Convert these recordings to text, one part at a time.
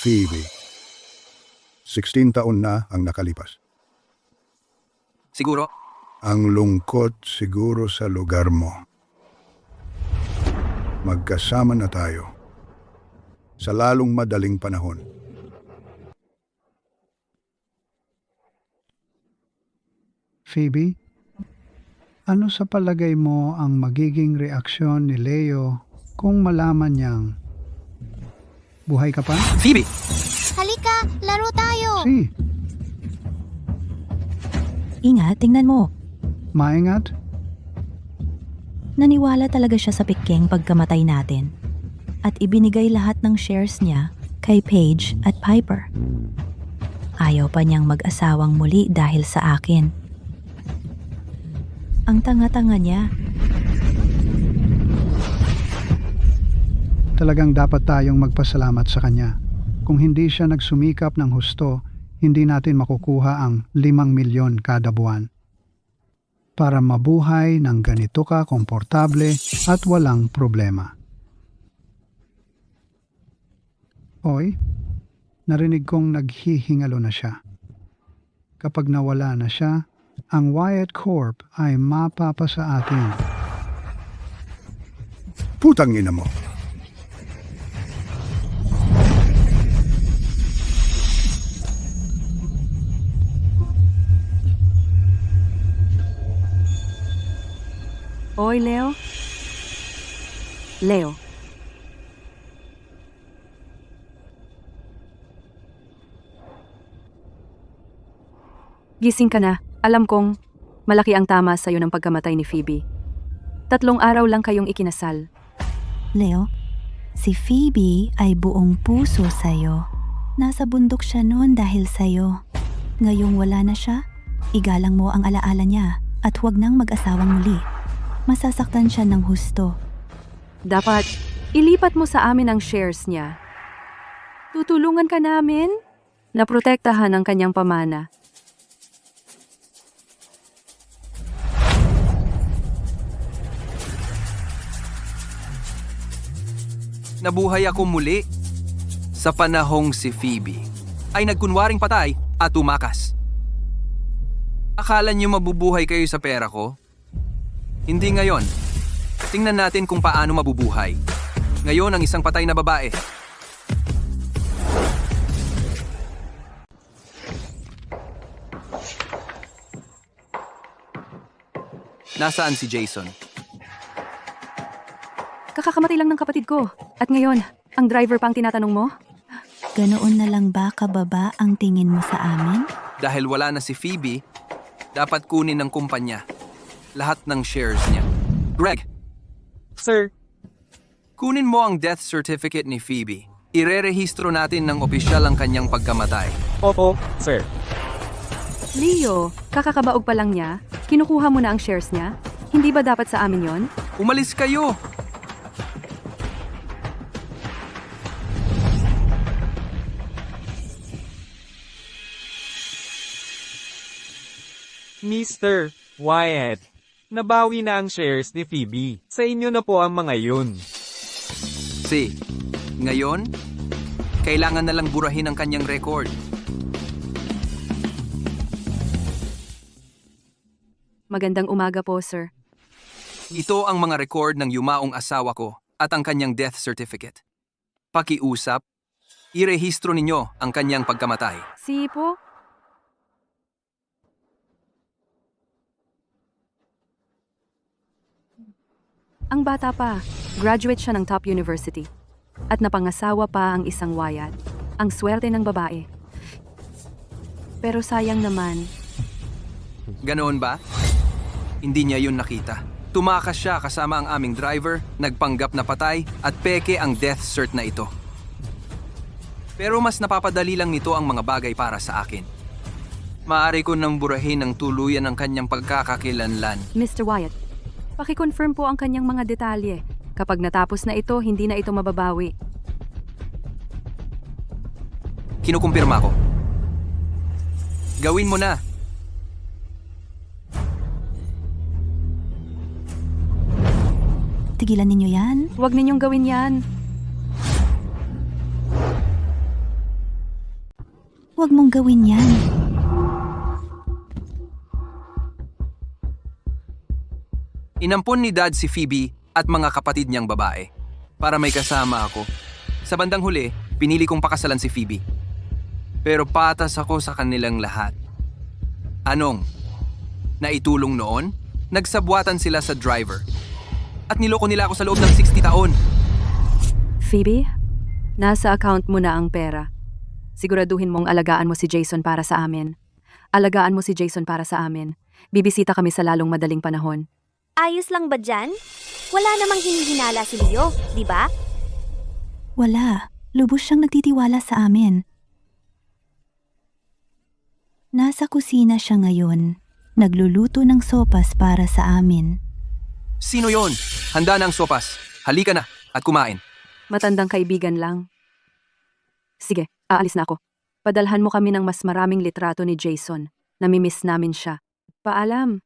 Phoebe. 16 taon na ang nakalipas. Siguro, Ang lungkot siguro sa lugar mo. Magkasama na tayo sa lalong madaling panahon. Phoebe, ano sa palagay mo ang magiging reaksyon ni Leo kung malaman niyang buhay ka pa? Phoebe! Halika, laro tayo! Si, Ingat, tingnan mo. maingat. Naniwala talaga siya sa Peking pagkamatay natin. At ibinigay lahat ng shares niya kay Paige at Piper. Ayaw pa niyang mag-asawang muli dahil sa akin. Ang tanga-tanga niya. Talagang dapat tayong magpasalamat sa kanya. Kung hindi siya nagsumikap ng husto, hindi natin makukuha ang 5 milyon kada buwan. Para mabuhay ng ganito ka komportable at walang problema. Hoy, narinig kong naghihingalo na siya. Kapag nawala na siya, ang Wyatt Corp ay mapapa sa atin. Putang ina mo. Oy, Leo? Leo. Gising ka na. Alam kong malaki ang tama sa'yo ng pagkamatay ni Phoebe. 3 araw lang kayong ikinasal. Leo, si Phoebe ay buong puso sa'yo. Nasa bundok siya noon dahil sa'yo. Ngayong wala na siya, igalang mo ang alaala niya at huwag nang mag-asawang muli. Masasaktan siya ng husto. Dapat ilipat mo sa amin ang shares niya. Tutulungan ka namin na protektahan ang kanyang pamana. nabuhay ako muli sa panahong si Phoebe ay nagkunwaring patay at tumakas. Akala niyo mabubuhay kayo sa pera ko? Hindi ngayon. Tingnan natin kung paano mabubuhay. Ngayon ang isang patay na babae. Nasaan si Jason? Kakakamatay lang ng kapatid ko. At ngayon, ang driver pa ang tinatanong mo? Ganoon na lang ba kababa ang tingin mo sa amin? Dahil wala na si Phoebe, dapat kunin ng kumpanya lahat ng shares niya. Greg, Sir, kunin mo ang death certificate ni Phoebe. Irerehistro natin ng opisyal ang kanyang pagkamatay. opo, sir. Leo, kakakabaog pa lang niya. Kinukuha mo na ang shares niya. Hindi ba dapat sa amin yon? Umalis kayo! Mr. Wyatt, nabawi na ang shares ni Phoebe. Sa inyo na po ang mga yun. Ngayon, kailangan na lang burahin ang kanyang record. Magandang umaga po, sir. Ito ang mga record ng yumaong asawa ko at ang kanyang death certificate. Pakiusap, irehistro ninyo ang kanyang pagkamatay. Si po? Ang bata pa, graduate siya ng top university. At napangasawa pa ang isang Wyatt. Ang swerte ng babae. Pero sayang naman, Ganoon ba? Hindi niya yun nakita. Tumakas siya kasama ang aming driver, nagpanggap na patay at peke ang death cert na ito. Pero mas napapadali lang nito ang mga bagay para sa akin. Maaari ko nang burahin ng tuluyan ang kanyang pagkakakilanlan. Mr. Wyatt, paki-confirm po ang kanyang mga detalye. Kapag natapos na ito, hindi na ito mababawi. Kinukumpirma ko. Gawin mo na. Tigilan ninyo yan? Huwag ninyong gawin yan. Huwag mong gawin yan. Inampon ni Dad si Phoebe at mga kapatid niyang babae para may kasama ako. Sa bandang huli, pinili kong pakasalan si Phoebe. Pero patas ako sa kanilang lahat. Anong? Naitulong noon? Nagsabwatan sila sa driver. At niloko nila ako sa loob ng 60 taon. Phoebe, nasa account mo na ang pera. Siguraduhin mong alagaan mo si Jason para sa amin. Alagaan mo si Jason para sa amin. Bibisita kami sa lalong madaling panahon. Ayos lang ba dyan? Wala namang hinihinala si Leo, di ba? Wala. Lubos siyang nagtitiwala sa amin. Nasa kusina siya ngayon. Nagluluto ng sopas para sa amin. Sino yon? Handa na ang sopas. Halika na at kumain. Matandang kaibigan lang. Sige, aalis na ako. Padalhan mo kami ng mas maraming litrato ni Jason. Namimiss namin siya. Paalam.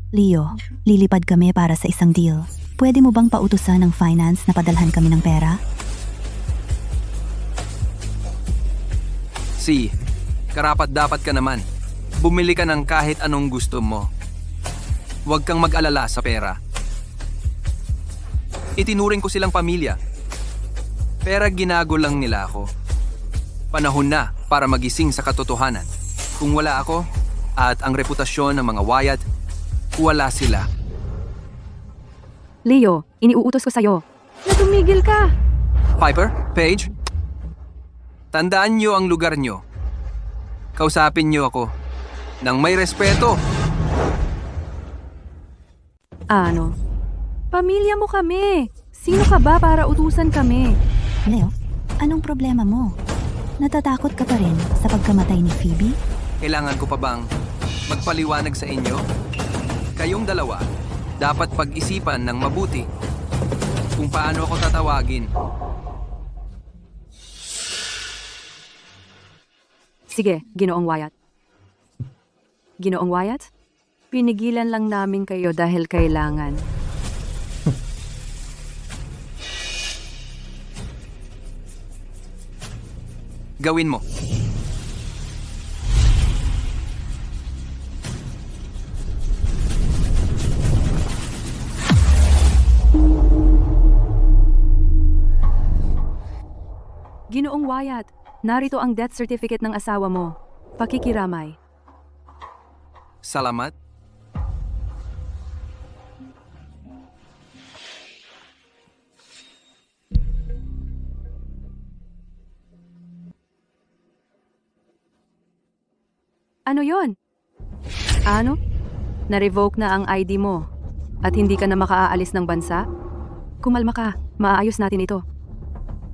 Leo, lilipad kami para sa isang deal. Pwede mo bang pautusan ng finance na padalhan kami ng pera? Karapat dapat ka naman. Bumili ka ng kahit anong gusto mo. Huwag kang mag-alala sa pera. Itinuring ko silang pamilya. Pera ginago lang nila ako. Panahon na para magising sa katotohanan. Kung wala ako at ang reputasyon ng mga Wyatt, wala sila. Leo, iniuutos ko sa'yo. Natumigil ka! Piper, Paige, tandaan niyo ang lugar niyo. Kausapin niyo ako nang may respeto. Ano? Pamilya mo kami! Sino ka ba para utusan kami? Leo, anong problema mo? Natatakot ka pa rin sa pagkamatay ni Phoebe? Kailangan ko pa bang magpaliwanag sa inyo? Kayong dalawa, dapat pag-isipan ng mabuti kung paano ako tatawagin. Sige, Ginoong Wyatt. Ginoong Wyatt? Pinigilan lang namin kayo dahil kailangan. Gawin mo. Ginoong Wyatt, narito ang death certificate ng asawa mo. Pakikiramay. Salamat. Ano yon? Ano? Na-revoke na ang ID mo at hindi ka na makaaalis ng bansa? Kumalma ka, maayos natin ito.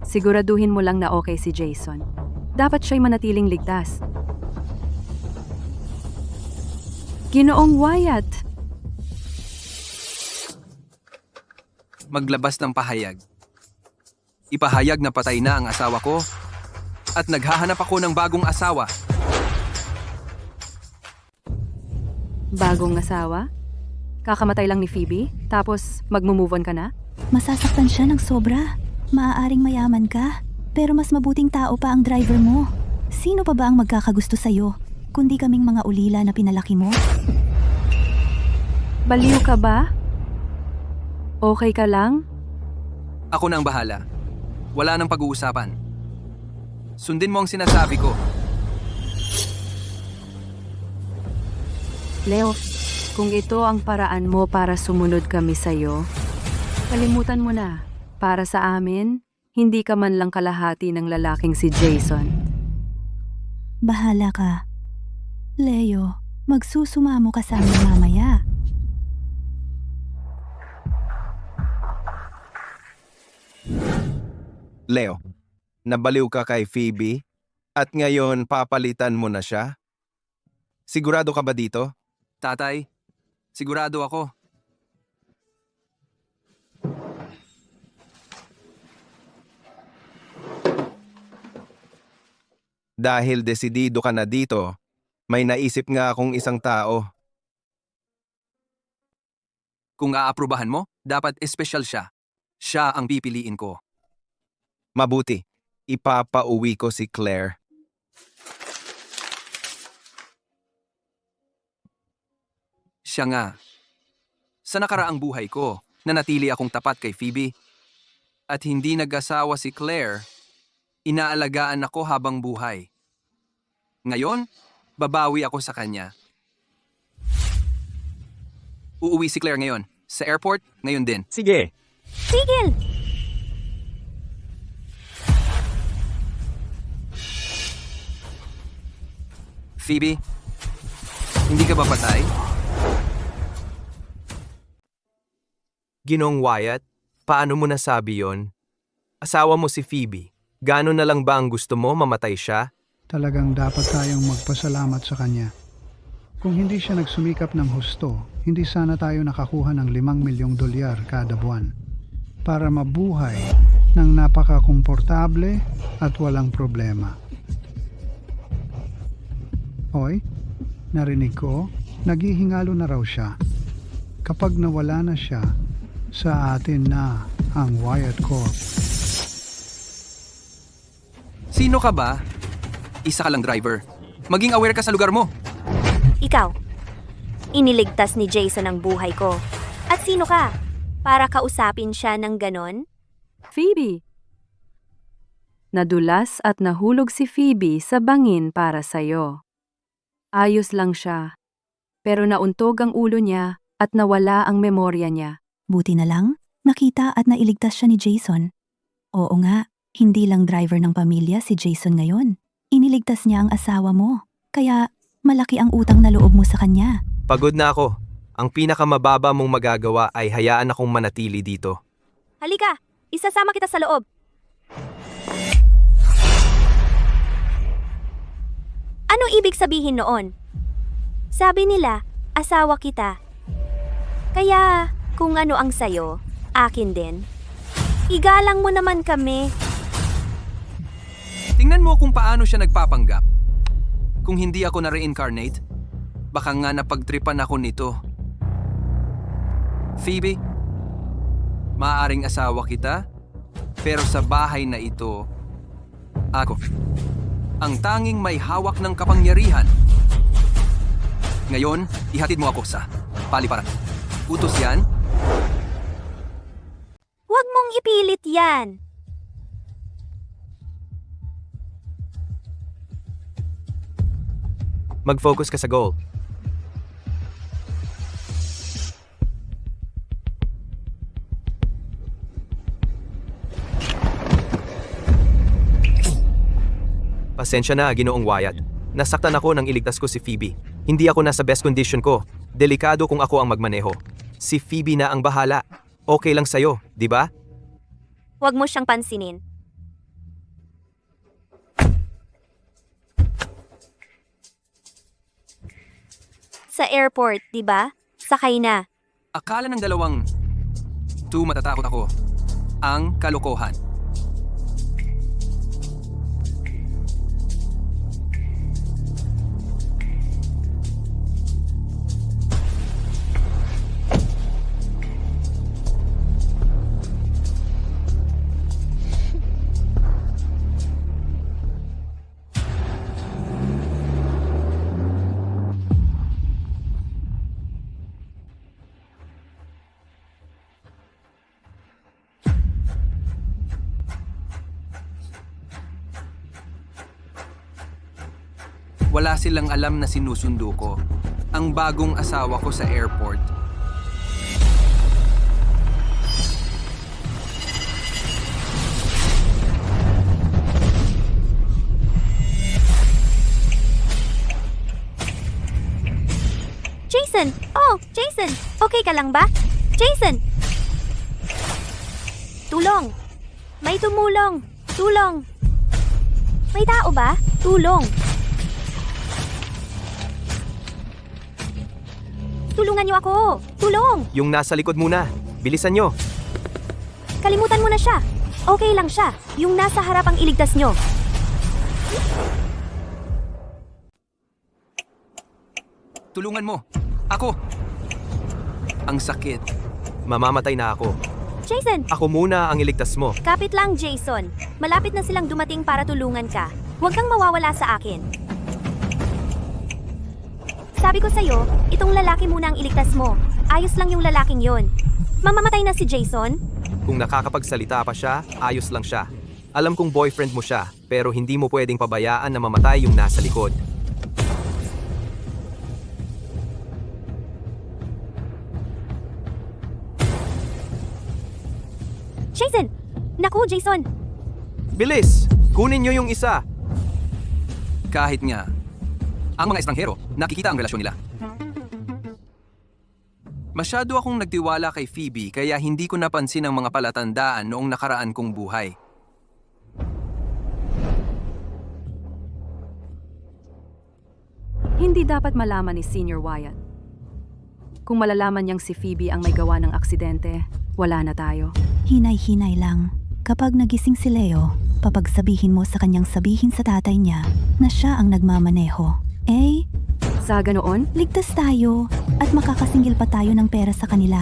Siguraduhin mo lang na okay si Jason. Dapat siya'y manatiling ligtas. Ginoong Wyatt, Maglabas ng pahayag. Ipahayag na patay na ang asawa ko at naghahanap ako ng bagong asawa. bagong asawa? Kakamatay lang ni Phoebe, tapos magmo-move on ka na? Masasaktan siya ng sobra. Maaaring mayaman ka, pero mas mabuting tao pa ang driver mo. Sino pa ba ang magkakagusto sa'yo, kundi kaming mga ulila na pinalaki mo? Baliw ka ba? Okay ka lang? Ako na ang bahala. Wala nang pag-uusapan. Sundin mo ang sinasabi ko. Leo, kung ito ang paraan mo para sumunod kami sa'yo, kalimutan mo na. Para sa amin, hindi ka man lang kalahati ng lalaking si Jason. Bahala ka. Leo, magsusumamo ka sa amin mamaya. Leo, nabaliw ka kay Phoebe at ngayon papalitan mo na siya? Sigurado ka ba dito? Tatay, sigurado ako. Dahil desidido ka na dito, may naisip nga akong isang tao. Kung aaprubahan mo, dapat espesyal siya. Siya ang pipiliin ko. Mabuti. Ipapauwi ko si Claire. Siya nga. Sa nakaraang buhay ko, nanatili akong tapat kay Phoebe. At hindi nag-asawa si Claire, inaalagaan ako habang buhay. Ngayon, babawi ako sa kanya. Uuwi si Claire ngayon. Sa airport, ngayon din. Sige. Tigil! Phoebe, hindi ka ba patay? Ginong Wyatt, paano mo nasabi yon? Asawa mo si Phoebe. Gano'n na lang ba ang gusto mo mamatay siya? Talagang dapat tayong magpasalamat sa kanya. Kung hindi siya nagsumikap ng husto, hindi sana tayo nakakuha ng 5 milyong dolyar kada buwan para mabuhay ng napakakomportable at walang problema. Hoy, narinig ko, naghihingalo na raw siya. Kapag nawala na siya, sa atin na ang Wyatt Corp. Sino ka ba? Isa ka lang driver. Maging aware ka sa lugar mo. Ikaw, iniligtas ni Jason ang buhay ko. At sino ka? Para kausapin siya ng ganon? Phoebe! Nadulas at nahulog si Phoebe sa bangin para sa'yo. Ayos lang siya. Pero nauntog ang ulo niya at nawala ang memorya niya. Buti na lang, nakita at nailigtas siya ni Jason. Oo nga, hindi lang driver ng pamilya si Jason ngayon. Iniligtas niya ang asawa mo. Kaya malaki ang utang na loob mo sa kanya. Pagod na ako. Ang pinakamababa mong magagawa ay hayaan akong manatili dito. Halika, isasama kita sa loob. Ano ibig sabihin noon? Sabi nila, asawa kita. Kaya, kung ano ang sayo, akin din. Igalang mo naman kami. Tingnan mo kung paano siya nagpapanggap. Kung hindi ako na-reincarnate, baka nga napagtripan ako nito. Phoebe, maaaring asawa kita, pero sa bahay na ito, ako, ang tanging may hawak ng kapangyarihan. Ngayon, ihatid mo ako sa paliparan. Utos yan? Huwag mong ipilit yan. Mag-focus ka sa goal. Pasensya na, Ginoong Wyatt. Nasaktan ako nang iligtas ko si Phoebe. Hindi ako nasa best condition ko. Delikado kung ako ang magmaneho. Si Phoebe na ang bahala. Okay lang sa'yo, di ba? Huwag mo siyang pansinin. Sa airport, di ba? Sakay na. Akala ng dalawang matatakot ako. Ang kalokohan. Wala silang alam na sinusundo ko. Ang bagong asawa ko sa airport. Jason! Oh, Jason! Okay ka lang ba? Jason! Tulong! May tumulong! Tulong! May tao ba? Tulong! Tulungan niyo ako! Tulong! Yung nasa likod muna. Bilisan nyo. Kalimutan mo na siya. Okay lang siya. Yung nasa harap ang iligtas niyo. Tulungan mo. Ako. Ang sakit. Mamamatay na ako. Jason! Ako muna ang iligtas mo. Kapit lang, Jason. Malapit na silang dumating para tulungan ka. Huwag kang mawawala sa akin. Sabi ko sa'yo, itong lalaki muna ang iligtas mo. Ayos lang yung lalaking yon. Mamamatay na si Jason? Kung nakakapagsalita pa siya, ayos lang siya. Alam kong boyfriend mo siya, pero hindi mo pwedeng pabayaan na mamatay yung nasa likod. Jason! Naku, Jason! Bilis! Kunin niyo yung isa! Kahit nga, ang mga estranghero, nakikita ang relasyon nila. Masyado akong nagtiwala kay Phoebe kaya hindi ko napansin ang mga palatandaan noong nakaraan kong buhay. Hindi dapat malaman ni Senior Wyatt. Kung malalaman niyang si Phoebe ang may gawa ng aksidente, wala na tayo. Hinay-hinay lang. Kapag nagising si Leo, papagsabihin mo sa kanyang sabihin sa tatay niya na siya ang nagmamaneho. Eh, Sa ganoon, ligtas tayo at makakasingil pa tayo ng pera sa kanila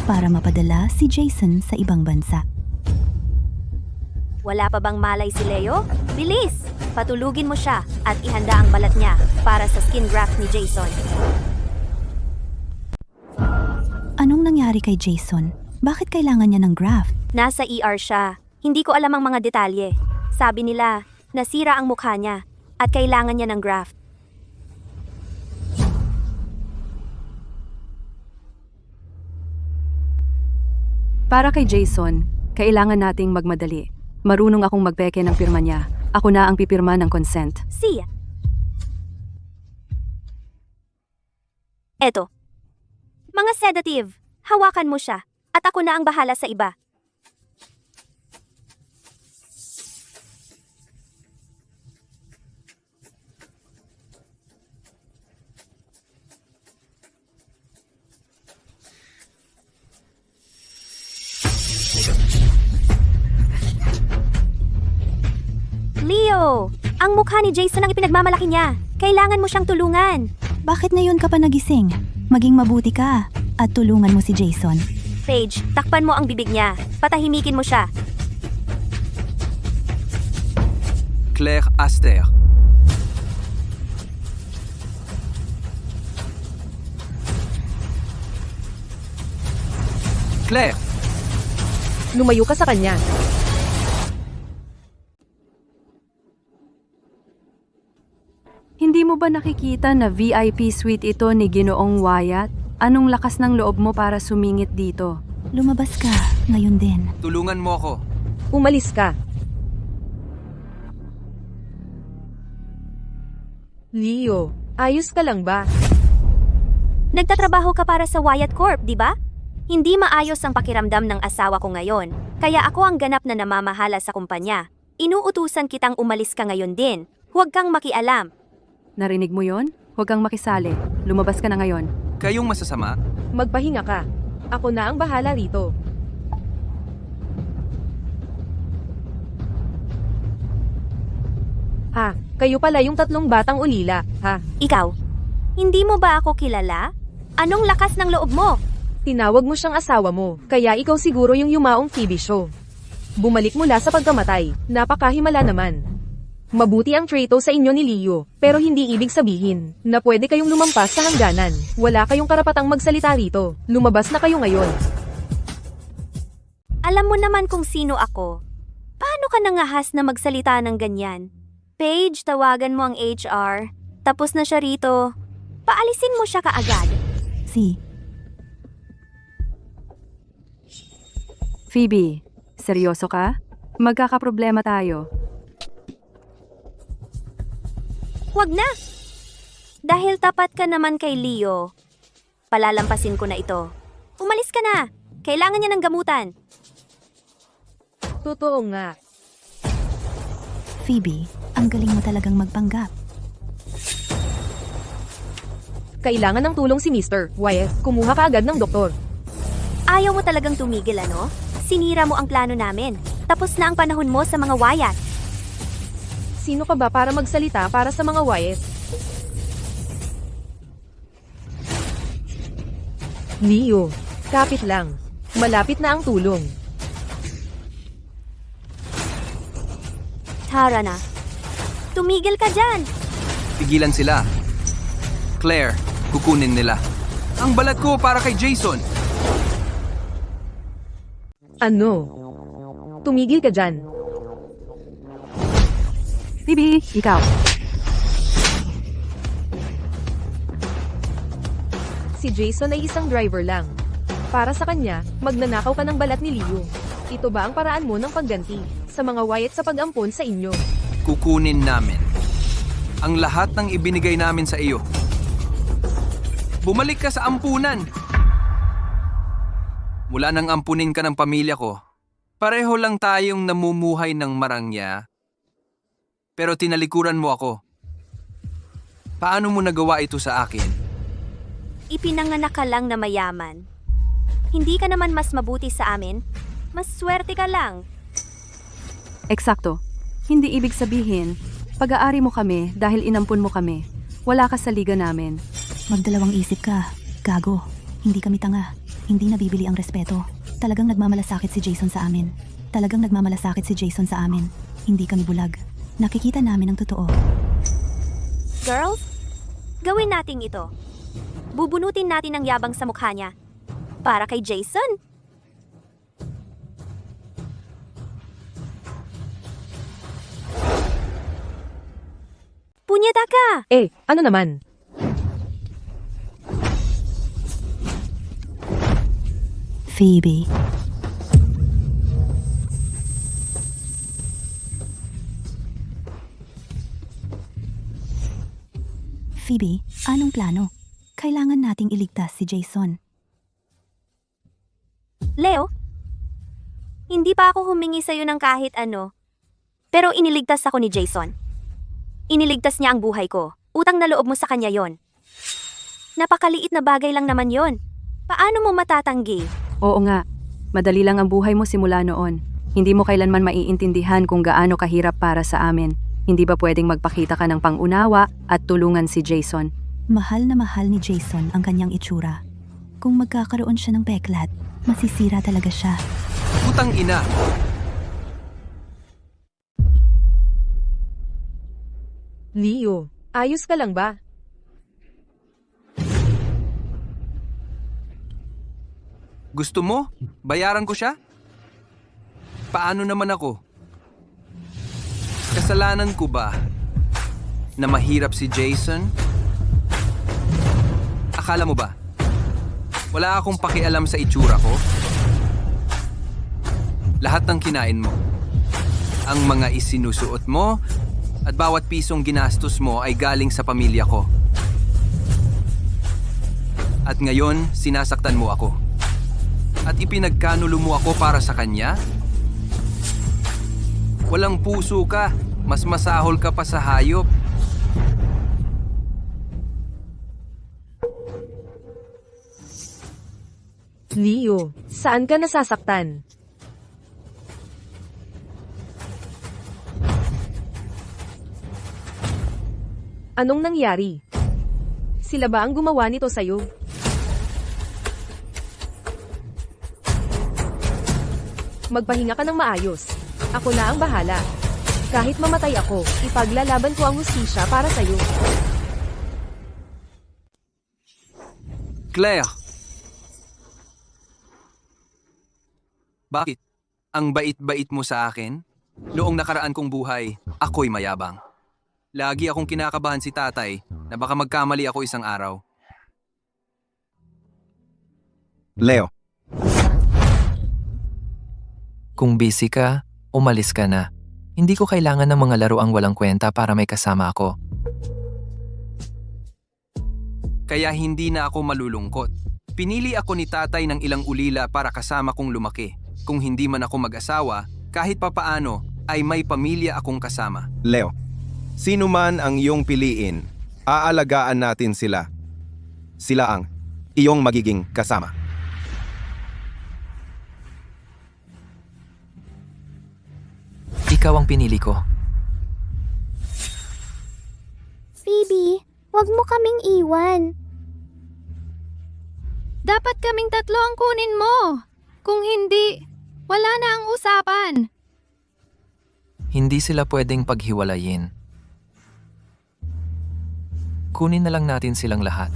para mapadala si Jason sa ibang bansa. Wala pa bang malay si Leo? Bilis! Patulugin mo siya at ihanda ang balat niya para sa skin graft ni Jason. Anong nangyari kay Jason? Bakit kailangan niya ng graft? Nasa ER siya. Hindi ko alam ang mga detalye. Sabi nila, nasira ang mukha niya at kailangan niya ng graft. para kay Jason, kailangan nating magmadali. Marunong akong magpeke ng pirma niya. Ako na ang pipirma ng consent. Siya. Eto. Mga sedative, hawakan mo siya at ako na ang bahala sa iba. Leo, ang mukha ni Jason ang ipinagmamalaki niya. Kailangan mo siyang tulungan. Bakit ngayon ka pa nagising? Maging mabuti ka at tulungan mo si Jason. Paige, takpan mo ang bibig niya. Patahimikin mo siya. Claire Aster. Claire! Lumayo ka sa kanya. Hindi mo ba nakikita na VIP suite ito ni Ginoong Wyatt? Anong lakas ng loob mo para sumingit dito? Lumabas ka ngayon din. Tulungan mo ako. Umalis ka. Leo, ayos ka lang ba? Nagtatrabaho ka para sa Wyatt Corp, di ba? Hindi maayos ang pakiramdam ng asawa ko ngayon, kaya ako ang ganap na namamahala sa kumpanya. Inuutusan kitang umalis ka ngayon din. Huwag kang makialam. Narinig mo yon? Huwag kang makisali. Lumabas ka na ngayon. Kayong masasama? Magpahinga ka. Ako na ang bahala rito. Ha, kayo pala yung tatlong batang ulila, ha? Ikaw, hindi mo ba ako kilala? Anong lakas ng loob mo? Tinawag mo siyang asawa mo, kaya ikaw siguro yung yumaong Phoebe show. Bumalik mula sa pagkamatay, napakahimala naman. Mabuti ang trato sa inyo ni Leo, pero hindi ibig sabihin na pwede kayong lumampas sa hangganan. Wala kayong karapatang magsalita rito. Lumabas na kayo ngayon. Alam mo naman kung sino ako. Paano ka nangahas na magsalita ng ganyan? Paige, tawagan mo ang HR. Tapos na siya rito. Paalisin mo siya kaagad. Si, Phoebe, seryoso ka? Magkakaproblema tayo. Huwag na! Dahil tapat ka naman kay Leo, palalampasin ko na ito. Umalis ka na! Kailangan niya ng gamutan. Totoo nga. Phoebe, ang galing mo talagang magpanggap. Kailangan ng tulong si Mr. Wyatt. Kumuha ka agad ng doktor. Ayaw mo talagang tumigil, ano? Sinira mo ang plano namin. Tapos na ang panahon mo sa mga Wyatt. Sino ka ba para magsalita para sa mga Wyatt? Leo, kapit lang. Malapit na ang tulong. Tara na. Tumigil ka dyan! Pigilan sila. Claire, kukunin nila. Ang balat ko para kay Jason. Ano? Tumigil ka dyan. Phoebe, ikaw. Si Jason ay isang driver lang. Para sa kanya, magnanakaw ka ng balat ni Leo. Ito ba ang paraan mo ng pagganti sa mga wayat sa pag-ampon sa inyo? Kukunin namin ang lahat ng ibinigay namin sa iyo. Bumalik ka sa ampunan. Mula nang ampunin ka ng pamilya ko, pareho lang tayong namumuhay ng marangya. Pero tinalikuran mo ako. Paano mo nagawa ito sa akin? Ipinanganak ka lang na mayaman. Hindi ka naman mas mabuti sa amin. Mas swerte ka lang. Eksakto. Hindi ibig sabihin, pag-aari mo kami dahil inampun mo kami. Wala ka sa liga namin. Magdalawang isip ka. Gago. Hindi kami tanga. Hindi nabibili ang respeto. Talagang nagmamalasakit si Jason sa amin. Talagang nagmamalasakit si Jason sa amin. Hindi kami bulag. Nakikita namin ang totoo. Girls, gawin natin ito. Bubunutin natin ang yabang sa mukha niya. Para kay Jason. Punyeta ka! Ano naman? Phoebe. Phoebe, anong plano? Kailangan nating iligtas si Jason. Leo, hindi pa ako humingi sa'yo ng kahit ano. Pero iniligtas ako ni Jason. Iniligtas niya ang buhay ko. Utang na loob mo sa kanya yon. Napakaliit na bagay lang naman yon. Paano mo matatanggi? Oo nga. Madali lang ang buhay mo simula noon. Hindi mo kailanman maiintindihan kung gaano kahirap para sa amin. Hindi ba pwedeng magpakita ka ng pangunawa at tulungan si Jason? Mahal na mahal ni Jason ang kanyang itsura. Kung magkakaroon siya ng peklat, masisira talaga siya. Putang ina! Leo, ayos ka lang ba? Gusto mo? Bayaran ko siya? Paano naman ako? Kasalanan ko ba na mahirap si Jason? Akala mo ba? Wala akong pakialam sa itsura ko? Lahat ng kinain mo, ang mga isinusuot mo, at bawat pisong ginastos mo ay galing sa pamilya ko. At ngayon, sinasaktan mo ako. At ipinagkanulo mo ako para sa kanya? Walang puso ka, mas masahol ka pa sa hayop. Leo, saan ka nasasaktan? Anong nangyari? Sila ba ang gumawa nito sa'yo? Magpahinga ka ng maayos. Ako na ang bahala. Kahit mamatay ako, ipaglalaban ko ang hustisya para sa'yo. Claire! Bakit? Ang bait-bait mo sa akin? Noong nakaraan kong buhay, ako'y mayabang. Lagi akong kinakabahan si tatay na baka magkamali ako isang araw. Leo. Kung busy ka, umalis ka na. Hindi ko kailangan ng mga laruang walang kwenta para may kasama ako. Kaya hindi na ako malulungkot. Pinili ako ni tatay ng ilang ulila para kasama kong lumaki. Kung hindi man ako mag-asawa, kahit papaano ay may pamilya akong kasama. Leo, sino man ang iyong piliin, aalagaan natin sila. Sila ang iyong magiging kasama. Ikaw ang pinili ko. Phoebe, wag mo kaming iwan. Dapat kaming tatlo ang kunin mo. Kung hindi, wala na ang usapan. Hindi sila pwedeng paghiwalayin. Kunin na lang natin silang lahat.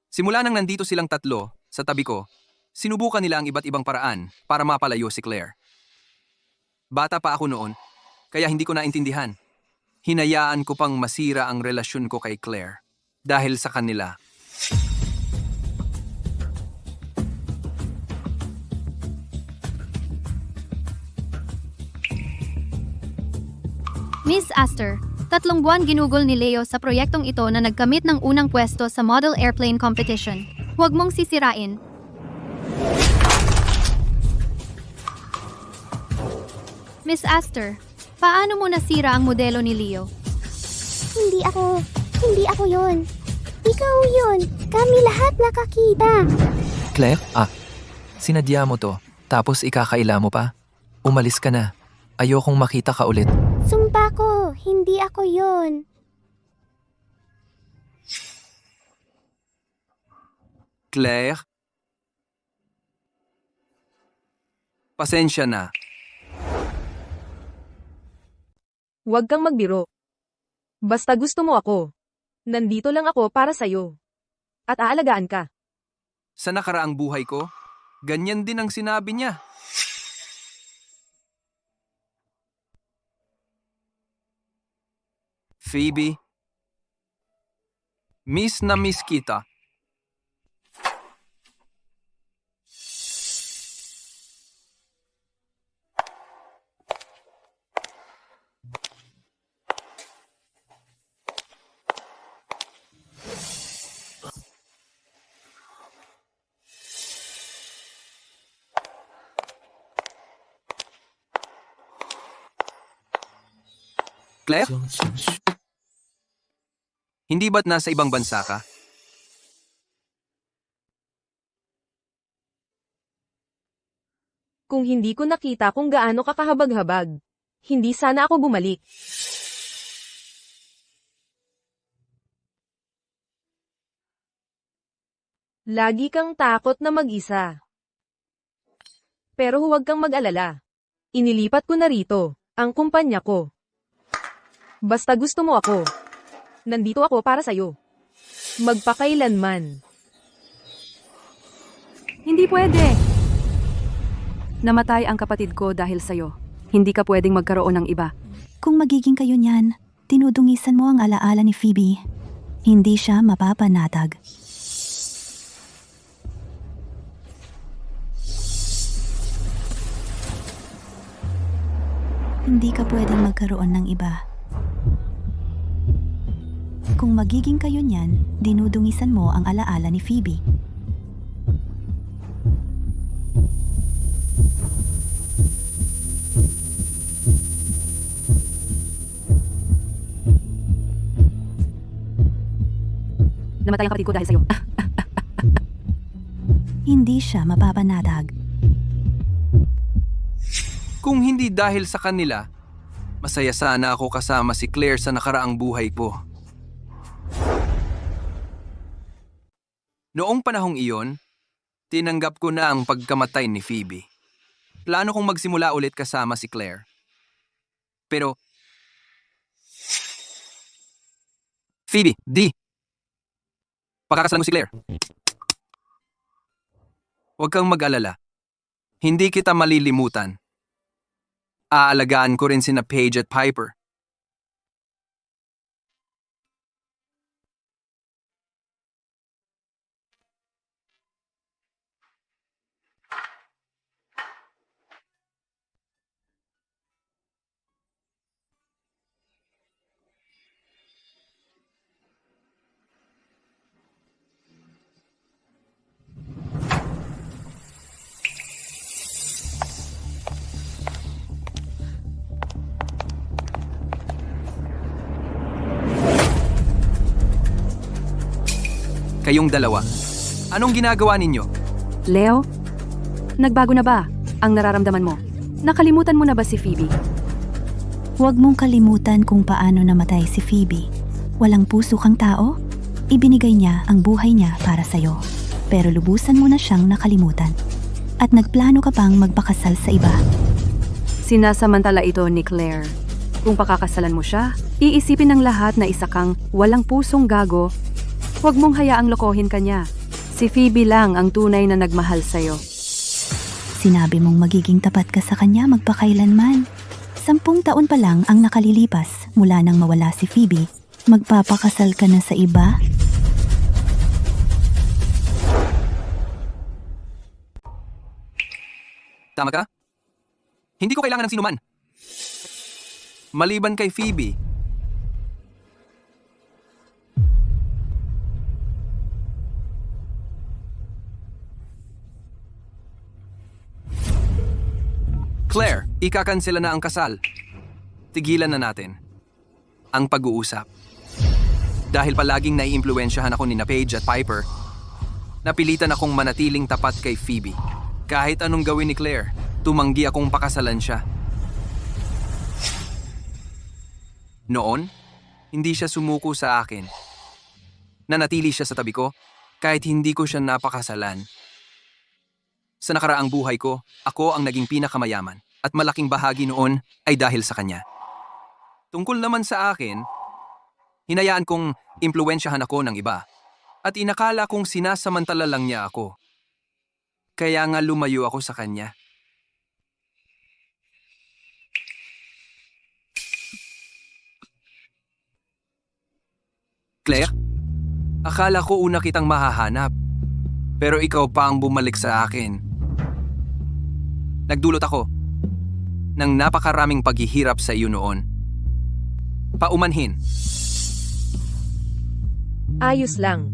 Simula nang nandito silang tatlo sa tabi ko, sinubukan nila ang iba't ibang paraan para mapalayo si Claire. Bata pa ako noon, kaya hindi ko naintindihan. Hinayaan ko pang masira ang relasyon ko kay Claire dahil sa kanila. Miss Astor, 3 buwan ginugol ni Leo sa proyektong ito na nagkamit ng unang pwesto sa Model Airplane Competition. Huwag mong sisirain. Miss Astor, paano mo nasira ang modelo ni Leo? Hindi ako yun. Ikaw yun. Kami lahat nakakita. Claire, sinadya mo to, tapos ikakaila mo pa? Umalis ka na. Ayokong makita ka ulit. Sumpa ko, hindi ako yun. Claire? Pasensya na. Huwag kang magbiro. Basta gusto mo ako. Nandito lang ako para sa'yo. At aalagaan ka. Sa nakaraang buhay ko, ganyan din ang sinabi niya. Phoebe, miss na miss kita. Claire? Hindi ba't nasa ibang bansa ka? Kung hindi ko nakita kung gaano ka kahabag-habag, hindi sana ako bumalik. Lagi kang takot na mag-isa. Pero huwag kang mag-alala. Inilipat ko na rito, ang kumpanya ko. Basta gusto mo ako. Nandito ako para sa'yo. Magpakailanman. Hindi pwede. Namatay ang kapatid ko dahil sa'yo. Hindi ka pwedeng magkaroon ng iba. Kung magiging kayo niyan, tinudungisan mo ang alaala ni Phoebe. Hindi siya mapapanatag. Hindi ka pwedeng magkaroon ng iba. Kung magiging kayo niyan, dinudungisan mo ang alaala ni Phoebe. Namatay ang kapatid ko dahil sa'yo. Hindi siya mapapanatag. Kung hindi dahil sa kanila, masaya sana ako kasama si Claire sa nakaraang buhay ko. Noong panahong iyon, tinanggap ko na ang pagkamatay ni Phoebe. Plano kong magsimula ulit kasama si Claire. Pero, Phoebe, pakakasalan mo si Claire. Huwag kang mag-alala. Hindi kita malilimutan. Aalagaan ko rin sina Paige at Piper. Kayong dalawa, anong ginagawa ninyo? Leo, nagbago na ba ang nararamdaman mo? Nakalimutan mo na ba si Phoebe? Huwag mong kalimutan kung paano namatay si Phoebe. Walang puso kang tao, ibinigay niya ang buhay niya para sa'yo. pero lubusan mo na siyang nakalimutan. At nagplano ka pang magpakasal sa iba. Sinasamantala ito ni Claire. Kung pakakasalan mo siya, iisipin ng lahat na isa kang walang pusong gago. Huwag mong hayaang lokohin kanya. Si Phoebe lang ang tunay na nagmahal sa'yo. Sinabi mong magiging tapat ka sa kanya magpakailanman. 10 taon pa lang ang nakalilipas mula nang mawala si Phoebe. Magpapakasal ka na sa iba? Tama ka? Hindi ko kailangan ng sinuman. Maliban kay Phoebe. Claire, ikakansela na ang kasal. Tigilan na natin ang pag-uusap. Dahil palaging naiimpluwensyahan ako ni Paige at Piper, napilitan akong manatiling tapat kay Phoebe. Kahit anong gawin ni Claire, tumanggi akong pakasalan siya. Noon, hindi siya sumuko sa akin. Nanatili siya sa tabi ko kahit hindi ko siya napakasalan. Sa nakaraang buhay ko, ako ang naging pinakamayaman at malaking bahagi noon ay dahil sa kanya. Tungkol naman sa akin, hinayaan kong impluwensyahan ako ng iba at inakala kong sinasamantala lang niya ako. Kaya nga lumayo ako sa kanya. Claire, akala ko una kitang mahahanap, pero ikaw pa ang bumalik sa akin. Nagdulot ako ng napakaraming paghihirap sa iyo noon. Paumanhin. Ayos lang.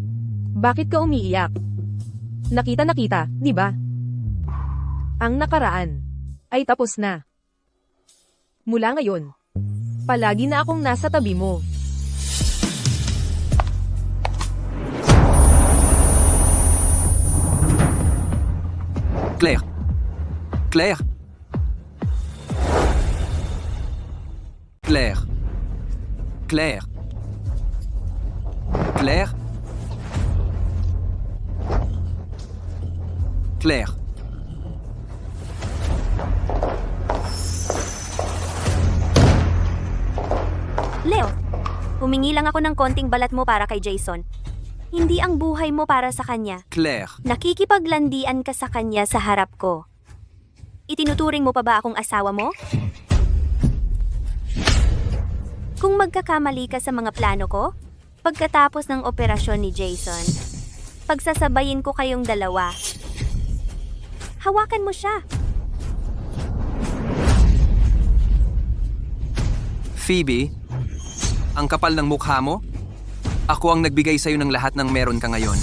Bakit ka umiiyak? Nakita, di ba? Ang nakaraan ay tapos na. Mula ngayon, palagi na akong nasa tabi mo. Claire. Claire. Claire. Claire. Claire. Claire. Leo, humingi lang ako ng konting balat mo para kay Jason. Hindi ang buhay mo para sa kanya. Claire. Nakikipaglandian ka sa kanya sa harap ko. Itinuturing mo pa ba akong asawa mo? Kung magkakamali ka sa mga plano ko, pagkatapos ng operasyon ni Jason, pagsasabayin ko kayong dalawa. Hawakan mo siya. Phoebe, ang kapal ng mukha mo? Ako ang nagbigay sa'yo ng lahat ng meron ka ngayon.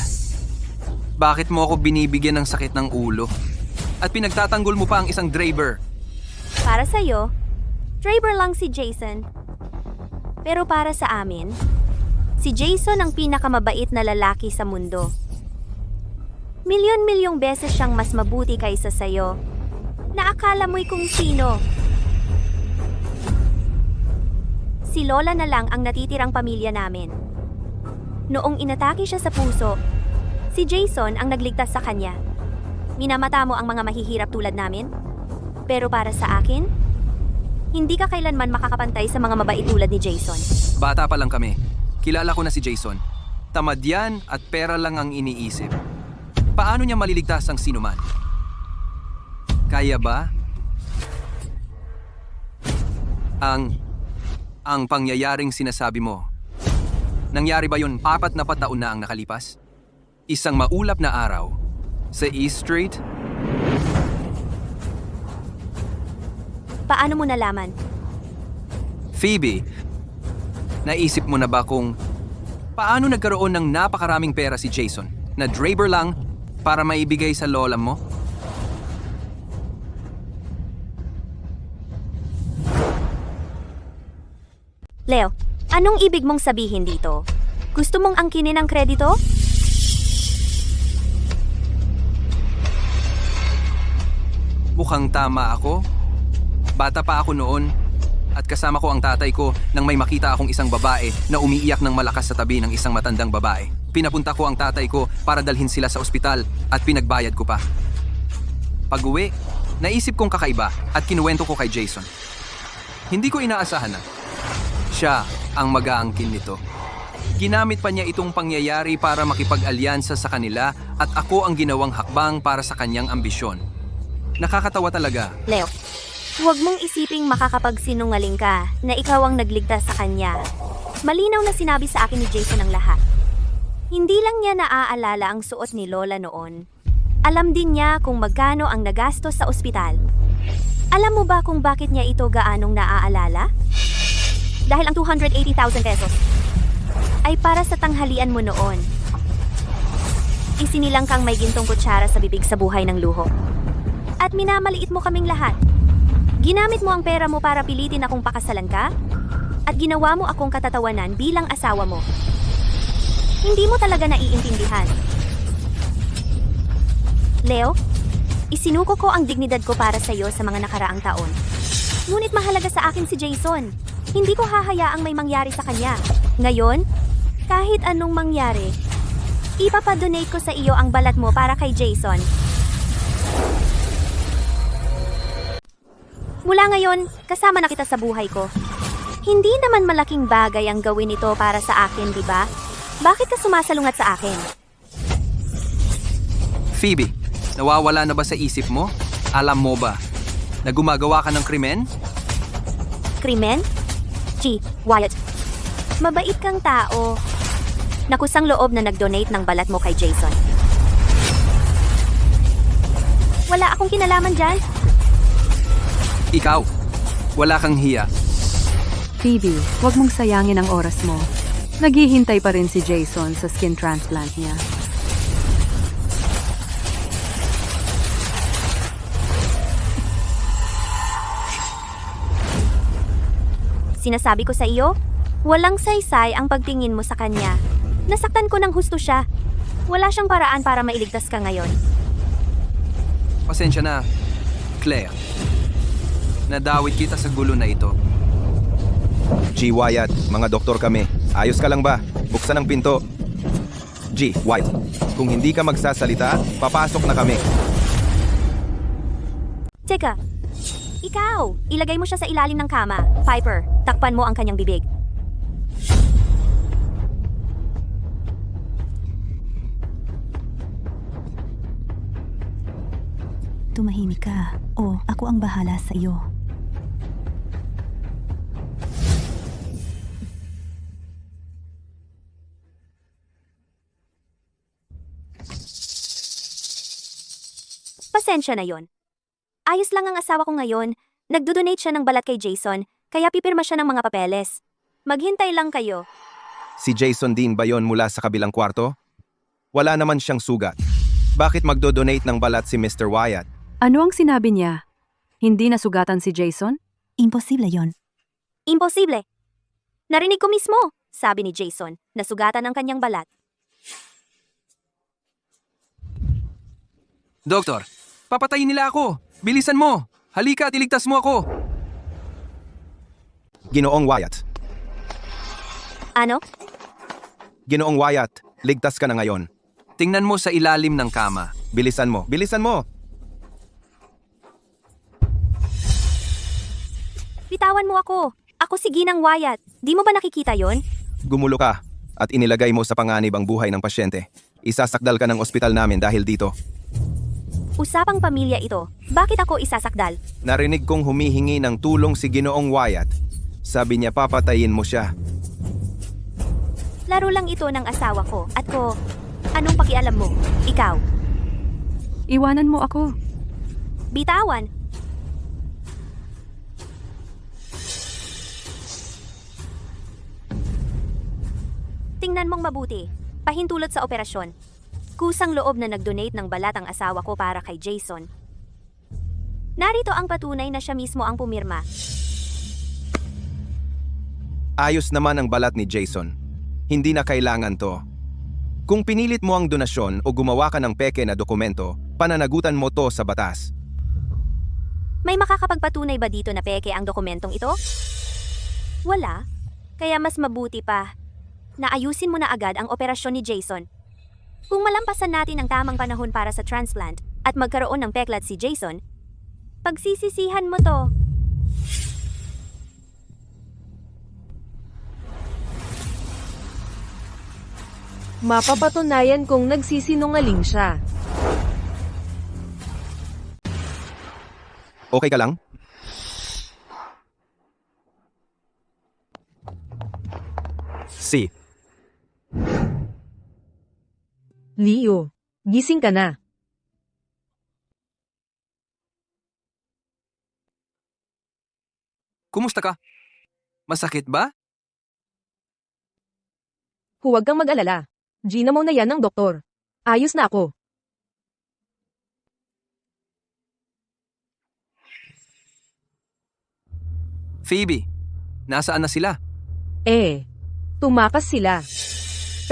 Bakit mo ako binibigyan ng sakit ng ulo? At pinagtatanggol mo pa ang isang driver. Para sa'yo, driver lang si Jason. Pero para sa amin, si Jason ang pinakamabait na lalaki sa mundo. Milyon-milyong beses siyang mas mabuti kaysa sa'yo. Naakala mo'y kung sino. Si Lola na lang ang natitirang pamilya namin. Noong inatake siya sa puso, si Jason ang nagligtas sa kanya. Minamata mo ang mga mahihirap tulad namin? Pero para sa akin, hindi ka kailanman makakapantay sa mga mabait tulad ni Jason. Bata pa lang kami. Kilala ko na si Jason. Tamad yan at pera lang ang iniisip. Paano niya maliligtas ang sinuman? Kaya ba? Ang pangyayaring sinasabi mo, nangyari ba yun 4 na taon na ang nakalipas? Isang maulap na araw sa East Street? Paano mo nalaman? Phoebe, naisip mo na ba kung paano nagkaroon ng napakaraming pera si Jason na driver lang para maibigay sa lola mo? Leo, anong ibig mong sabihin dito? Gusto mong angkinin ang kredito? Mukhang tama ako. Bata pa ako noon At kasama ko ang tatay ko nang may makita akong isang babae na umiiyak ng malakas sa tabi ng isang matandang babae. Pinapunta ko ang tatay ko para dalhin sila sa ospital at pinagbayad ko pa. Pag-uwi, naisip kong kakaiba at kinuwento ko kay Jason. Hindi ko inaasahan na siya ang mag-aangkin nito. Ginamit pa niya itong pangyayari para makipag-alyansa sa kanila at ako ang ginawang hakbang para sa kanyang ambisyon. Nakakatawa talaga. Leo, huwag mong isiping makakapagsinungaling ka na ikaw ang nagligtas sa kanya. Malinaw na sinabi sa akin ni Jason ang lahat. Hindi lang niya naaalala ang suot ni Lola noon. Alam din niya kung magkano ang nagastos sa ospital. Alam mo ba kung bakit niya ito gaanong naaalala? Dahil ang 280,000 pesos ay para sa tanghalian mo noon. Isinilang kang may gintong kutsara sa bibig sa buhay ng luho. At minamaliit mo kaming lahat. Ginamit mo ang pera mo para pilitin akong pakasalan ka? At ginawa mo akong katatawanan bilang asawa mo. Hindi mo talaga naiintindihan. Leo, isinuko ko ang dignidad ko para sa iyo sa mga nakaraang taon. Ngunit mahalaga sa akin si Jason. Hindi ko hahayaang may mangyari sa kanya. Ngayon, kahit anong mangyari, ipapadonate ko sa iyo ang balat mo para kay Jason. Mula ngayon, kasama na kita sa buhay ko. Hindi naman malaking bagay ang gawin ito para sa akin, di ba? Bakit ka sumasalungat sa akin? Phoebe, nawawala na ba sa isip mo? Alam mo ba na gumagawa ka ng krimen? Krimen? G, Wyatt. Mabait kang tao. Nakusang loob na nag-donate ng balat mo kay Jason. Wala akong kinalaman dyan. Ikaw, wala kang hiya. Phoebe, huwag mong sayangin ang oras mo. Naghihintay pa rin si Jason sa skin transplant niya. Sinasabi ko sa iyo, walang saysay ang pagtingin mo sa kanya. Nasaktan ko ng husto siya. Wala siyang paraan para mailigtas ka ngayon. Pasensya na, Claire. Nadawit kita sa gulo na ito. G. Wyatt, mga doktor kami. Ayos ka lang ba? Buksan ang pinto. G. Wyatt, kung hindi ka magsasalita, papasok na kami. Teka, ikaw, ilagay mo siya sa ilalim ng kama. Piper, takpan mo ang kanyang bibig. Tumahimik ka. O, ako ang bahala sa iyo. Pasensya na yon. Ayos lang ang asawa ko ngayon. Nagdo-donate siya ng balat kay Jason, kaya pipirma siya ng mga papeles. Maghintay lang kayo. Si Jason din ba yon mula sa kabilang kwarto? Wala naman siyang sugat. Bakit magdo-donate ng balat si Mr. Wyatt? Ano ang sinabi niya? Hindi nasugatan si Jason? Imposible yon. Imposible. Narinig ko mismo, sabi ni Jason, nasugatan ang kanyang balat. Doktor, papatayin nila ako. Bilisan mo. Halika at iligtas mo ako. Ginoong Wyatt. Ano? Ginoong Wyatt, ligtas ka na ngayon. Tingnan mo sa ilalim ng kama. Bilisan mo. Bilisan mo! Bitawan mo ako. Ako si Ginang Wyatt. Di mo ba nakikita yon? Gumulo ka at inilagay mo sa panganib ang buhay ng pasyente. Isasakdal ka ng ospital namin dahil dito. Usapang pamilya ito. Bakit ako isasakdal? Narinig kong humihingi ng tulong si Ginoong Wyatt. Sabi niya papatayin mo siya. Laro lang ito ng asawa ko. At ko, anong pakialam mo? Ikaw. Iwanan mo ako. Bitawan. Tingnan mong mabuti. Pahintulot sa operasyon. Kusang loob na nag-donate ng balat ang asawa ko para kay Jason. Narito ang patunay na siya mismo ang pumirma. Ayos naman ang balat ni Jason. Hindi na kailangan to. Kung pinilit mo ang donasyon o gumawa ka ng peke na dokumento, pananagutan mo to sa batas. May makakapagpatunay ba dito na peke ang dokumentong ito? Wala. Kaya mas mabuti pa na ayusin mo na agad ang operasyon ni Jason. Kung malampasan natin ang tamang panahon para sa transplant at magkaroon ng peklat si Jason, pagsisisihan mo to. Mapapatunayan kong nagsisinungaling siya. Okay ka lang? Si, Leo, gising ka na. Kumusta ka? Masakit ba? Huwag kang mag-alala. Ginamo na yan ng doktor. Ayos na ako. Phoebe, nasaan na sila? Tumakas sila.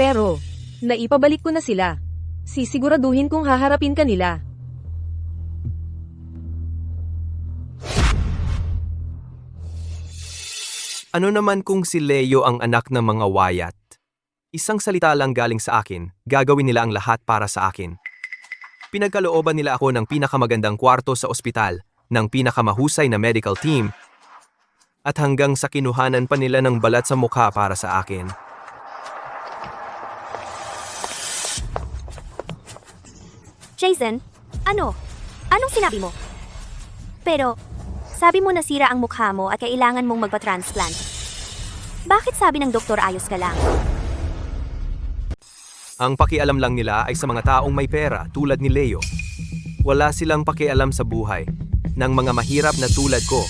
Pero, naipabalik ko na sila. Sisiguraduhin kong haharapin ka nila. ano naman kung si Leo ang anak ng mga Wyatt? Isang salita lang galing sa akin, gagawin nila ang lahat para sa akin. Pinagkalooban nila ako ng pinakamagandang kwarto sa ospital, ng pinakamahusay na medical team, at hanggang sa kinuhanan pa nila ng balat sa mukha para sa akin. Jason, anong sinabi mo? Pero, sabi mo nasira ang mukha mo at kailangan mong magpa-transplant. Bakit sabi ng doktor ayos ka lang? Ang pakialam lang nila ay sa mga taong may pera tulad ni Leo. Wala silang pakialam sa buhay ng mga mahirap na tulad ko.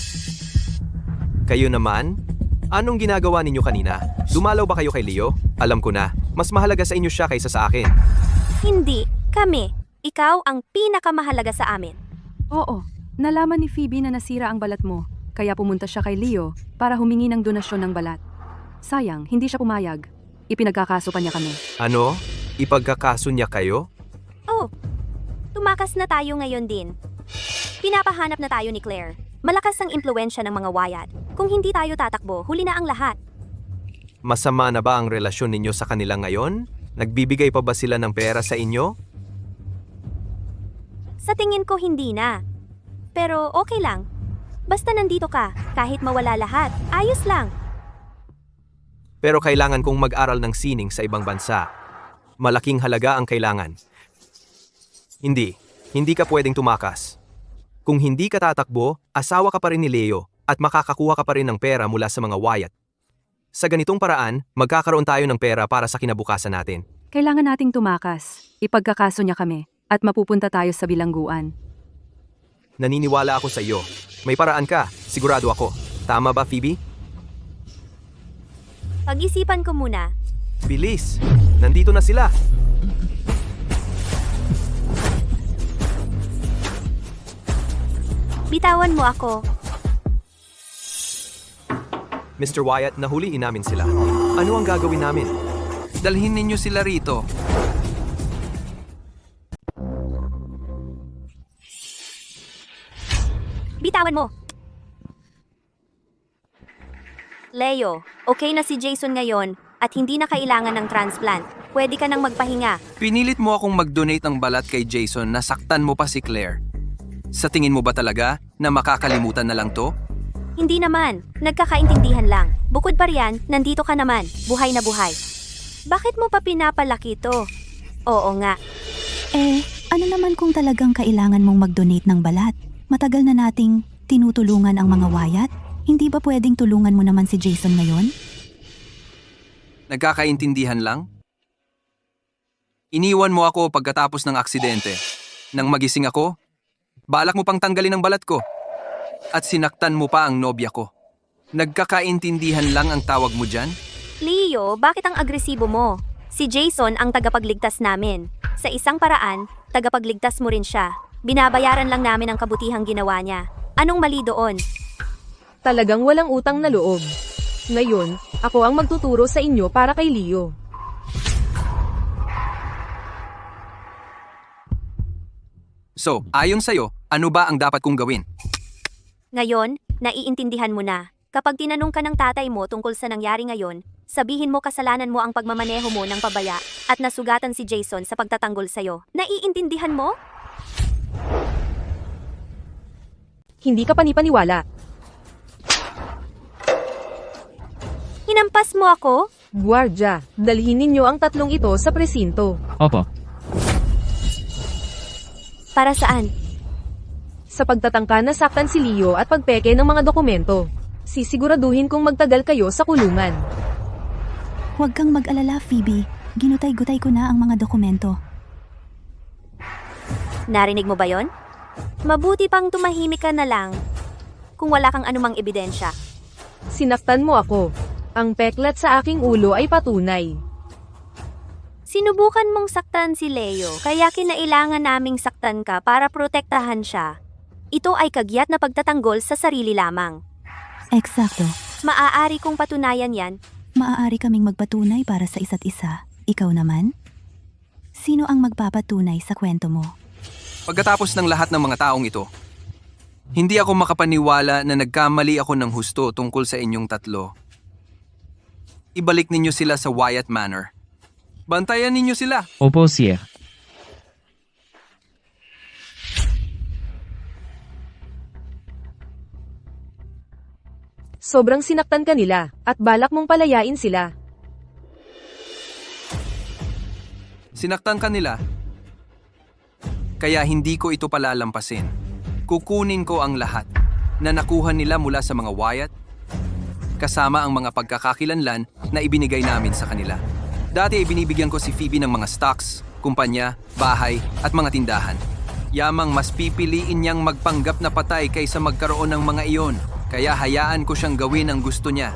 Kayo naman? Anong ginagawa ninyo kanina? Dumalaw ba kayo kay Leo? Alam ko na, mas mahalaga sa inyo siya kaysa sa akin. Hindi, kami. Ikaw ang pinakamahalaga sa amin. Oo, nalaman ni Phoebe na nasira ang balat mo, kaya pumunta siya kay Leo para humingi ng donasyon ng balat. Sayang, hindi siya pumayag. Ipinagkakaso pa niya kami. Ano? Ipagkakaso niya kayo? Oh, tumakas na tayo ngayon din. Pinapahanap na tayo ni Claire. Malakas ang impluensya ng mga Wyatt. Kung hindi tayo tatakbo, huli na ang lahat. Masama na ba ang relasyon ninyo sa kanila ngayon? Nagbibigay pa ba sila ng pera sa inyo? Sa tingin ko hindi na. Pero okay lang. Basta nandito ka, kahit mawala lahat, ayos lang. Pero kailangan kong mag-aral ng sining sa ibang bansa. Malaking halaga ang kailangan. Hindi ka pwedeng tumakas. Kung hindi ka tatakbo, asawa ka pa rin ni Leo at makakakuha ka pa rin ng pera mula sa mga Wyatt. Sa ganitong paraan, magkakaroon tayo ng pera para sa kinabukasan natin. Kailangan nating tumakas. Ipagkakaso niya kami at mapupunta tayo sa bilangguan. Naniniwala ako sa iyo. May paraan ka, sigurado ako. Tama ba, Phoebe? Pag-isipan ko muna. Bilis! Nandito na sila! Bitawan mo ako. Mr. Wyatt, nahuliin namin sila. Ano ang gagawin namin? Dalhin ninyo sila rito. Bitawan mo. Leo, okay na si Jason ngayon at hindi na kailangan ng transplant. Pwede ka nang magpahinga. Pinilit mo akong mag-donate ng balat kay Jason na saktan mo pa si Claire. Sa tingin mo ba talaga na makakalimutan na lang to? Hindi naman. Nagkakaintindihan lang. Bukod pa riyan, nandito ka naman. Buhay na buhay. Bakit mo pa pinapalaki to? Oo nga. Ano naman kung talagang kailangan mong mag-donate ng balat? Matagal na nating tinutulungan ang mga Wyatt. Hindi ba pwedeng tulungan mo naman si Jason ngayon? Nagkakaintindihan lang? Iniwan mo ako pagkatapos ng aksidente. Nang magising ako, balak mo pang tanggalin ang balat ko. At sinaktan mo pa ang nobya ko. Nagkakaintindihan lang ang tawag mo dyan? Leo, bakit ang agresibo mo? Si Jason ang tagapagligtas namin. Sa isang paraan, tagapagligtas mo rin siya. Binabayaran lang namin ang kabutihang ginawa niya. Anong mali doon? Talagang walang utang na loob. Ngayon, ako ang magtuturo sa inyo para kay Leo. So, ayon sa'yo, ano ba ang dapat kong gawin? Ngayon, naiintindihan mo na. Kapag tinanong ka ng tatay mo tungkol sa nangyari ngayon, sabihin mo kasalanan mo ang pagmamaneho mo ng pabaya at nasugatan si Jason sa pagtatanggol sa'yo. Naiintindihan mo? Hindi ka panipaniwala. Hinampas mo ako? Guardia, dalhin ninyo ang tatlong ito sa presinto. Opo. Para saan? Sa pagtatangka na saktan si Leo at pagpeke ng mga dokumento. Sisiguraduhin kong magtagal kayo sa kulungan. Huwag kang mag-alala, Phoebe. Ginutay-gutay ko na ang mga dokumento. Narinig mo ba yon? Mabuti pang tumahimik ka na lang kung wala kang anumang ebidensya. Sinaktan mo ako. Ang peklat sa aking ulo ay patunay. Sinubukan mong saktan si Leo, kaya kinailangan naming saktan ka para protektahan siya. Ito ay kagyat na pagtatanggol sa sarili lamang. Eksakto. Maaari kong patunayan yan. Maaari kaming magpatunay para sa isa't isa. Ikaw naman? Sino ang magpapatunay sa kwento mo? Pagkatapos ng lahat ng mga taong ito, hindi ako makapaniwala na nagkamali ako ng husto tungkol sa inyong tatlo. Ibalik ninyo sila sa Wyatt Manor. Bantayan ninyo sila. Opo, sir. Sobrang sinaktan ka nila, at balak mong palayain sila. Sinaktan ka nila, kaya hindi ko ito palalampasin. Kukunin ko ang lahat na nakuha nila mula sa mga Wyatt, kasama ang mga pagkakakilanlan na ibinigay namin sa kanila. Dati ibinibigyan ko si Phoebe ng mga stocks, kumpanya, bahay at mga tindahan. Yamang mas pipiliin niyang magpanggap na patay kaysa magkaroon ng mga iyon. Kaya hayaan ko siyang gawin ang gusto niya.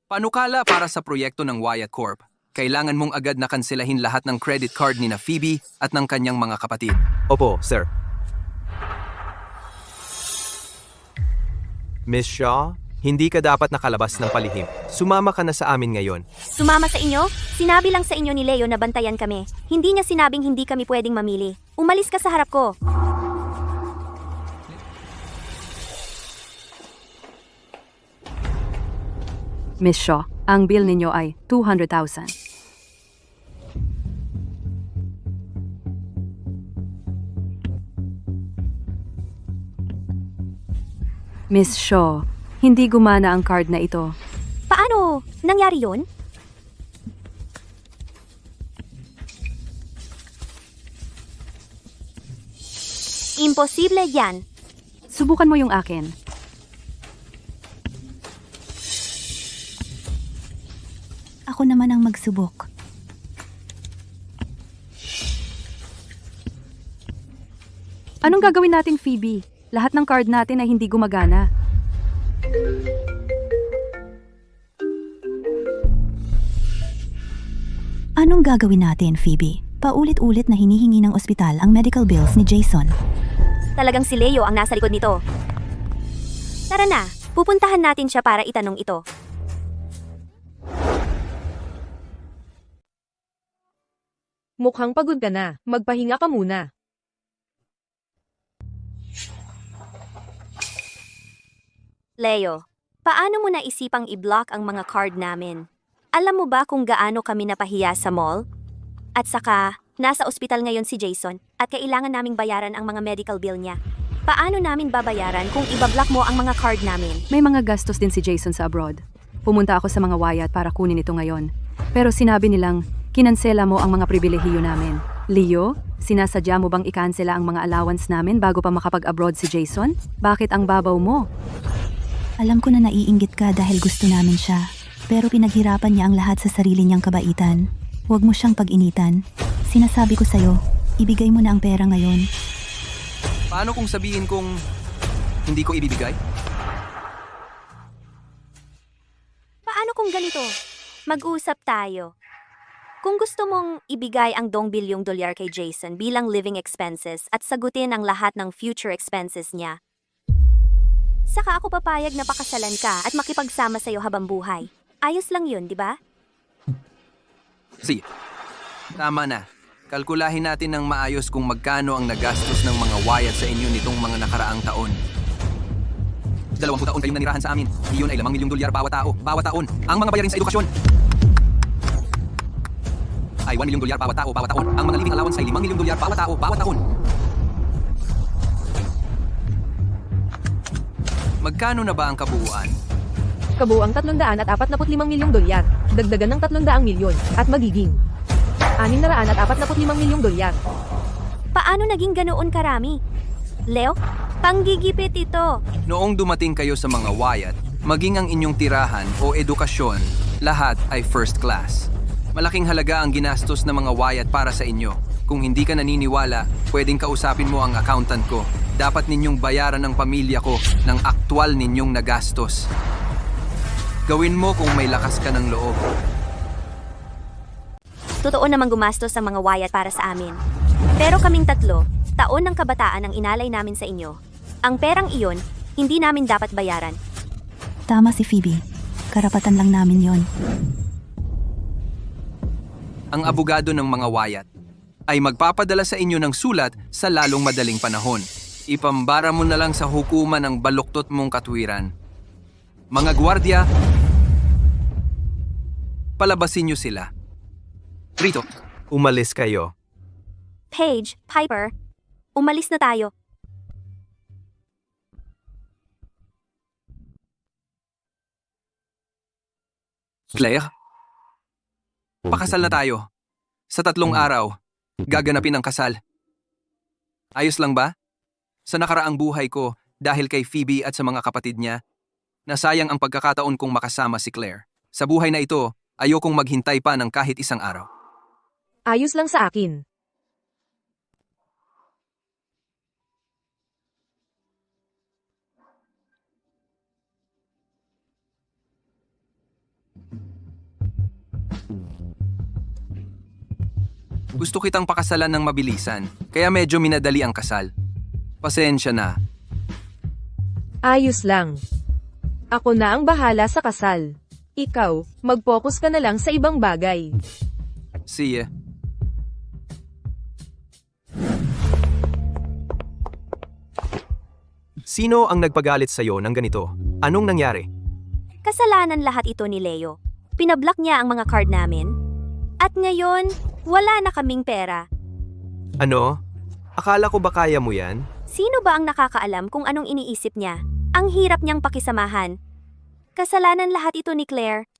Panukala para sa proyekto ng Wyatt Corp. Kailangan mong agad na kanselahin lahat ng credit card ni na Phoebe at ng kanyang mga kapatid. Opo, sir. Miss Shaw, hindi ka dapat nakalabas ng palihim. Sumama ka na sa amin ngayon. Sumama sa inyo? Sinabi lang sa inyo ni Leo na bantayan kami. Hindi niya sinabing hindi kami pwedeng mamili. Umalis ka sa harap ko. Miss Shaw, ang bill ninyo ay 200,000. Miss Shaw, hindi gumana ang card na ito. Paano? Nangyari yun? Imposible yan. Subukan mo yung akin. Ako naman ang magsubok. Anong gagawin natin, Phoebe? Lahat ng card natin ay hindi gumagana. Anong gagawin natin, Phoebe? Paulit-ulit na hinihingi ng ospital ang medical bills ni Jason. Talagang si Leo ang nasa likod nito. Tara na, pupuntahan natin siya para itanong ito. Mukhang pagod ka na. Magpahinga ka muna. Leo, paano mo naisipang i-block ang mga card namin? Alam mo ba kung gaano kami napahiya sa mall? At saka, nasa ospital ngayon si Jason at kailangan naming bayaran ang mga medical bill niya. Paano namin babayaran kung ibablock mo ang mga card namin? May mga gastos din si Jason sa abroad. Pumunta ako sa mga Wyatt para kunin ito ngayon. Pero sinabi nilang, kinansela mo ang mga pribilehiyo namin. Leo, sinasadya mo bang ikansela ang mga allowance namin bago pa makapag-abroad si Jason? Bakit ang babaw mo? Alam ko na naiinggit ka dahil gusto namin siya. Pero pinaghirapan niya ang lahat sa sarili niyang kabaitan. Huwag mo siyang pag-initan. Sinasabi ko sa'yo, ibigay mo na ang pera ngayon. Paano kung sabihin kong hindi ko ibibigay? Paano kung ganito? Mag-usap tayo. Kung gusto mong ibigay ang $2 bilyong kay Jason bilang living expenses at sagutin ang lahat ng future expenses niya, saka ako papayag na pakasalan ka at makipagsama sa'yo habang buhay. Ayos lang yun, di ba? Sige, tama na. Kalkulahin natin ng maayos kung magkano ang nagastos ng mga Wyatt sa inyo nitong mga nakaraang taon. 20 taon kayong nanirahan sa amin. Iyon ay $5 milyong bawat tao, bawat taon. Ang mga bayarin sa edukasyon ay $1 milyon bawat tao, bawat taon. Ang mga living allowance ay $5 milyong bawat tao, bawat taon. Magkano na ba ang kabuuan? Kabuang $345 milyong. Dagdagan ng $300 milyon at magiging $645 milyong. Paano naging ganoon karami? Leo, panggigipit ito. Noong dumating kayo sa mga Wyatt, maging ang inyong tirahan o edukasyon, lahat ay first class. Malaking halaga ang ginastos ng mga Wyatt para sa inyo. Kung hindi ka naniniwala, pwedeng kausapin mo ang accountant ko. Dapat ninyong bayaran ng pamilya ko ng aktwal ninyong nagastos. Gawin mo kung may lakas ka ng loob. Totoo namang gumastos ang mga Wyatt para sa amin. Pero kaming tatlo, taon ng kabataan ang inalay namin sa inyo. Ang perang iyon, hindi namin dapat bayaran. Tama si Phoebe. Karapatan lang namin yon. Ang abogado ng mga Wyatt ay magpapadala sa inyo ng sulat sa lalong madaling panahon. Ipambara mo na lang sa hukuman ang baluktot mong katwiran. Mga gwardiya, palabasin niyo sila. Rito, Umalis kayo. Paige, Piper, umalis na tayo. Claire, pakasal na tayo. Sa 3 araw, gaganapin ang kasal. Ayos lang ba? Sa nakaraang buhay ko, dahil kay Phoebe at sa mga kapatid niya, nasayang ang pagkakataon kong makasama si Claire. Sa buhay na ito, ayokong maghintay pa ng kahit isang araw. Ayos lang sa akin. Gusto kitang pakasalan ng mabilisan, kaya medyo minadali ang kasal. Pasensya na. Ayos lang. Ako na ang bahala sa kasal. Ikaw, mag-focus ka na lang sa ibang bagay. See ya. Sino ang nagpagalit sa'yo ng ganito? Anong nangyari? Kasalanan lahat ito ni Leo. Pinablock niya ang mga card namin. At ngayon, wala na kaming pera. Ano? Akala ko ba kaya mo yan? Sino ba ang nakakaalam kung anong iniisip niya? Ang hirap niyang pakisamahan. Kasalanan lahat ito ni Claire.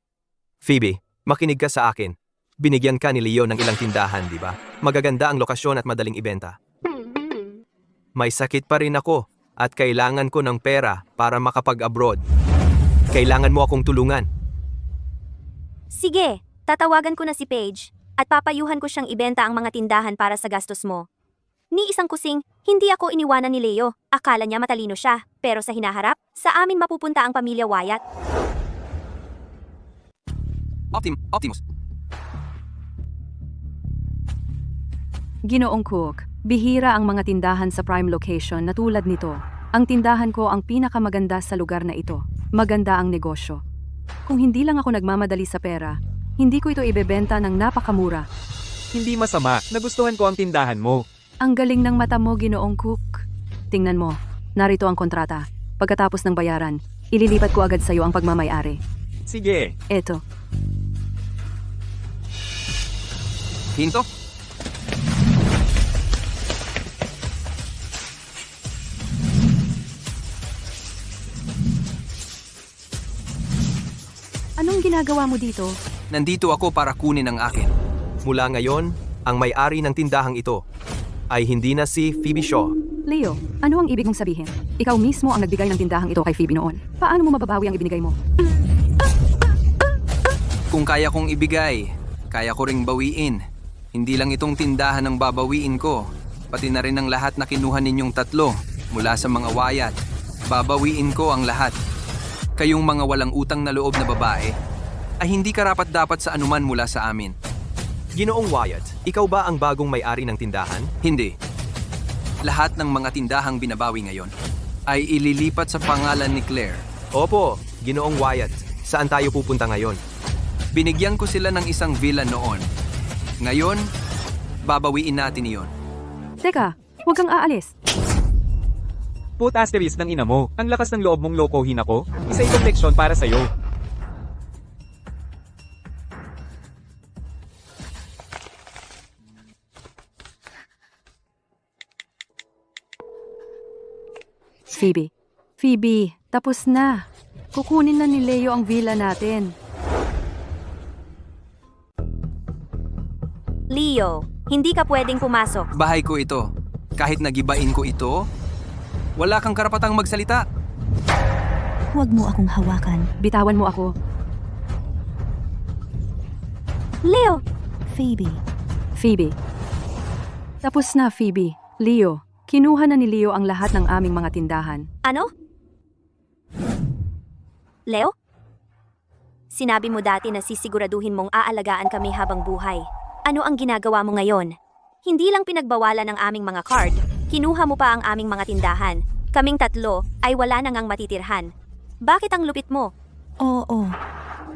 Phoebe, makinig ka sa akin. Binigyan ka ni Leo ng ilang tindahan, di ba? Magaganda ang lokasyon at madaling ibenta. May sakit pa rin ako at kailangan ko ng pera para makapag-abroad. Kailangan mo akong tulungan. Sige, tatawagan ko na si Paige at papayuhan ko siyang ibenta ang mga tindahan para sa gastos mo. Ni isang kusing, hindi ako iniwanan ni Leo. Akala niya matalino siya, pero sa hinaharap, sa amin mapupunta ang pamilya Wyatt. Optimus. Ginoong Cook, bihira ang mga tindahan sa prime location na tulad nito. Ang tindahan ko ang pinakamaganda sa lugar na ito. Maganda ang negosyo. Kung hindi lang ako nagmamadali sa pera, hindi ko ito ibebenta ng napakamura. Hindi masama, nagustuhan ko ang tindahan mo. Ang galing ng mata mo, Ginoong Cook. Tingnan mo, narito ang kontrata. Pagkatapos ng bayaran, ililipat ko agad sa iyo ang pagmamay-ari. Sige. Eto. Hinto? Anong ginagawa mo dito? Nandito ako para kunin ang akin. Mula ngayon, ang may-ari ng tindahang ito ay hindi na si Phoebe Shaw. Leo, ano ang ibig mong sabihin? Ikaw mismo ang nagbigay ng tindahang ito kay Phoebe noon. Paano mo mababawi ang ibinigay mo? Kung kaya kong ibigay, kaya ko ring bawiin. Hindi lang itong tindahan ang babawiin ko, pati na rin ang lahat na kinuha ninyong tatlo mula sa mga Wyatt. Babawiin ko ang lahat. Kayong mga walang utang na loob na babae ay hindi karapat-dapat sa anuman mula sa amin. Ginoong Wyatt, ikaw ba ang bagong may-ari ng tindahan? Hindi. Lahat ng mga tindahang binabawi ngayon ay ililipat sa pangalan ni Claire. Opo, Ginoong Wyatt. Saan tayo pupunta ngayon? Binigyan ko sila ng isang villa noon. Ngayon, Babawiin natin iyon. Teka, huwag kang aalis. Put asterisk ng ina mo. Ang lakas ng loob mong lokohin ako. Isa itong leksyon para sa'yo. Phoebe. Phoebe, tapos na. Kukunin na ni Leo ang villa natin. Leo, hindi ka pwedeng pumasok. Bahay ko ito. Kahit nagibain ko ito, wala kang karapatang magsalita. Huwag mo akong hawakan. Bitawan mo ako. Leo, Phoebe, Phoebe. Tapos na, Phoebe. Leo, kinuha na ni Leo ang lahat ng aming mga tindahan. ano? Leo? Sinabi mo dati na sisiguraduhin mong aalagaan kami habang buhay. Ano ang ginagawa mo ngayon? Hindi lang pinagbawalan ng aming mga card, kinuha mo pa ang aming mga tindahan. Kaming tatlo ay wala nang ang matitirhan. Bakit ang lupit mo? oo.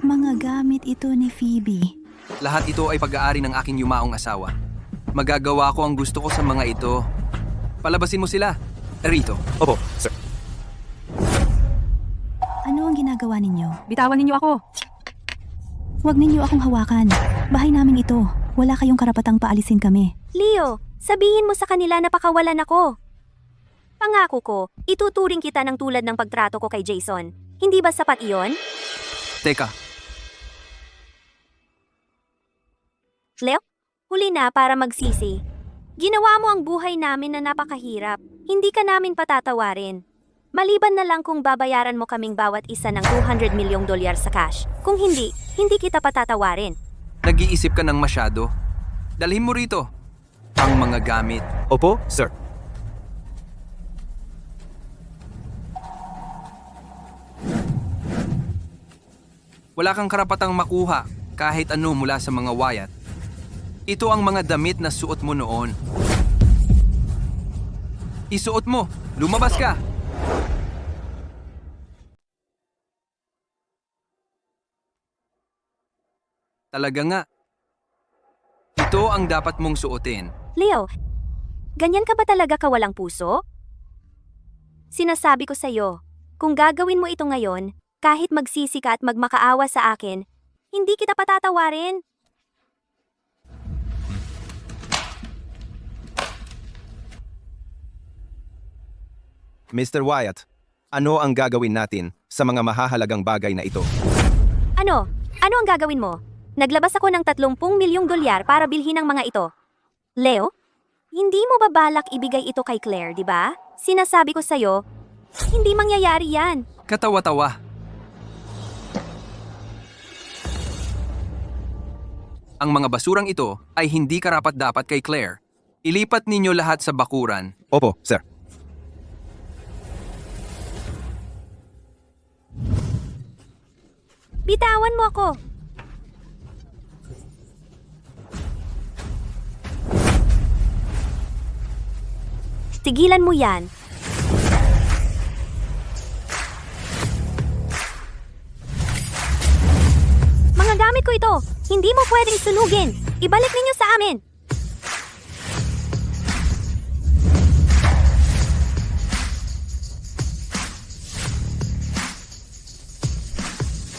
Mga gamit ito ni Phoebe. Lahat ito ay pag-aari ng aking yumaong asawa. Magagawa ko ang gusto ko sa mga ito. Palabasin mo sila. Rito. Opo, sir. Ano ang ginagawa ninyo? Bitawan ninyo ako. Huwag ninyo akong hawakan. Bahay namin ito. Wala kayong karapatang paalisin kami. Leo, sabihin mo sa kanila na pakawalan ako. Pangako ko, ituturing kita ng tulad ng pagtrato ko kay Jason. Hindi ba sapat iyon? Teka, Leo, huli na para magsisi. Ginawa mo ang buhay namin na napakahirap. Hindi ka namin patatawarin. Maliban na lang kung babayaran mo kaming bawat isa ng $200 milyong sa cash. Kung hindi, hindi kita patatawarin. nag-iisip ka ng masyado. Dalhin mo rito ang mga gamit. Opo, sir. Wala kang karapatang makuha kahit ano mula sa mga Wyatt. Ito ang mga damit na suot mo noon. Isuot mo! Lumabas ka! Talaga nga. Ito ang dapat mong suotin. Leo, ganyan ka ba talaga kawalang puso? Sinasabi ko sa'yo, kung gagawin mo ito ngayon, kahit magsisi ka at magmakaawa sa akin, hindi kita patatawarin. Mr. Wyatt, ano ang gagawin natin sa mga mahahalagang bagay na ito? Ano? Ano ang gagawin mo? Naglabas ako ng $30 milyong para bilhin ang mga ito. Leo, hindi mo ba balak ibigay ito kay Claire, di ba? Sinasabi ko sa'yo, hindi mangyayari yan. Katawa-tawa. Ang mga basurang ito ay hindi karapat-dapat kay Claire. Ilipat ninyo lahat sa bakuran. Opo, sir. Bitawan mo ako. Tigilan mo yan. Mga gamit ko ito. Hindi mo pwedeng sunugin. Ibalik ninyo sa amin.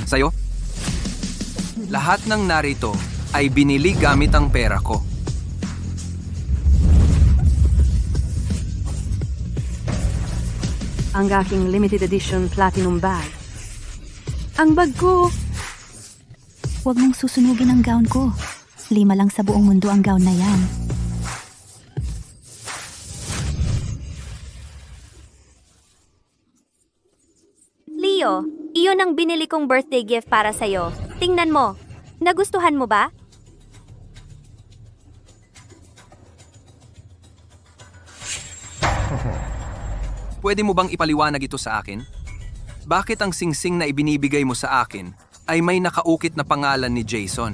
Sa'yo? Lahat ng narito ay binili gamit ang pera ko. Ang aking limited edition platinum bag. Ang bag ko! Huwag mong susunugin ang gown ko. 5 lang sa buong mundo ang gown na yan. Leo, iyon ang binili kong birthday gift para sa'yo. Tingnan mo. Nagustuhan mo ba? Pwede mo bang ipaliwanag ito sa akin? Bakit ang singsing na ibinibigay mo sa akin ay may nakaukit na pangalan ni Jason?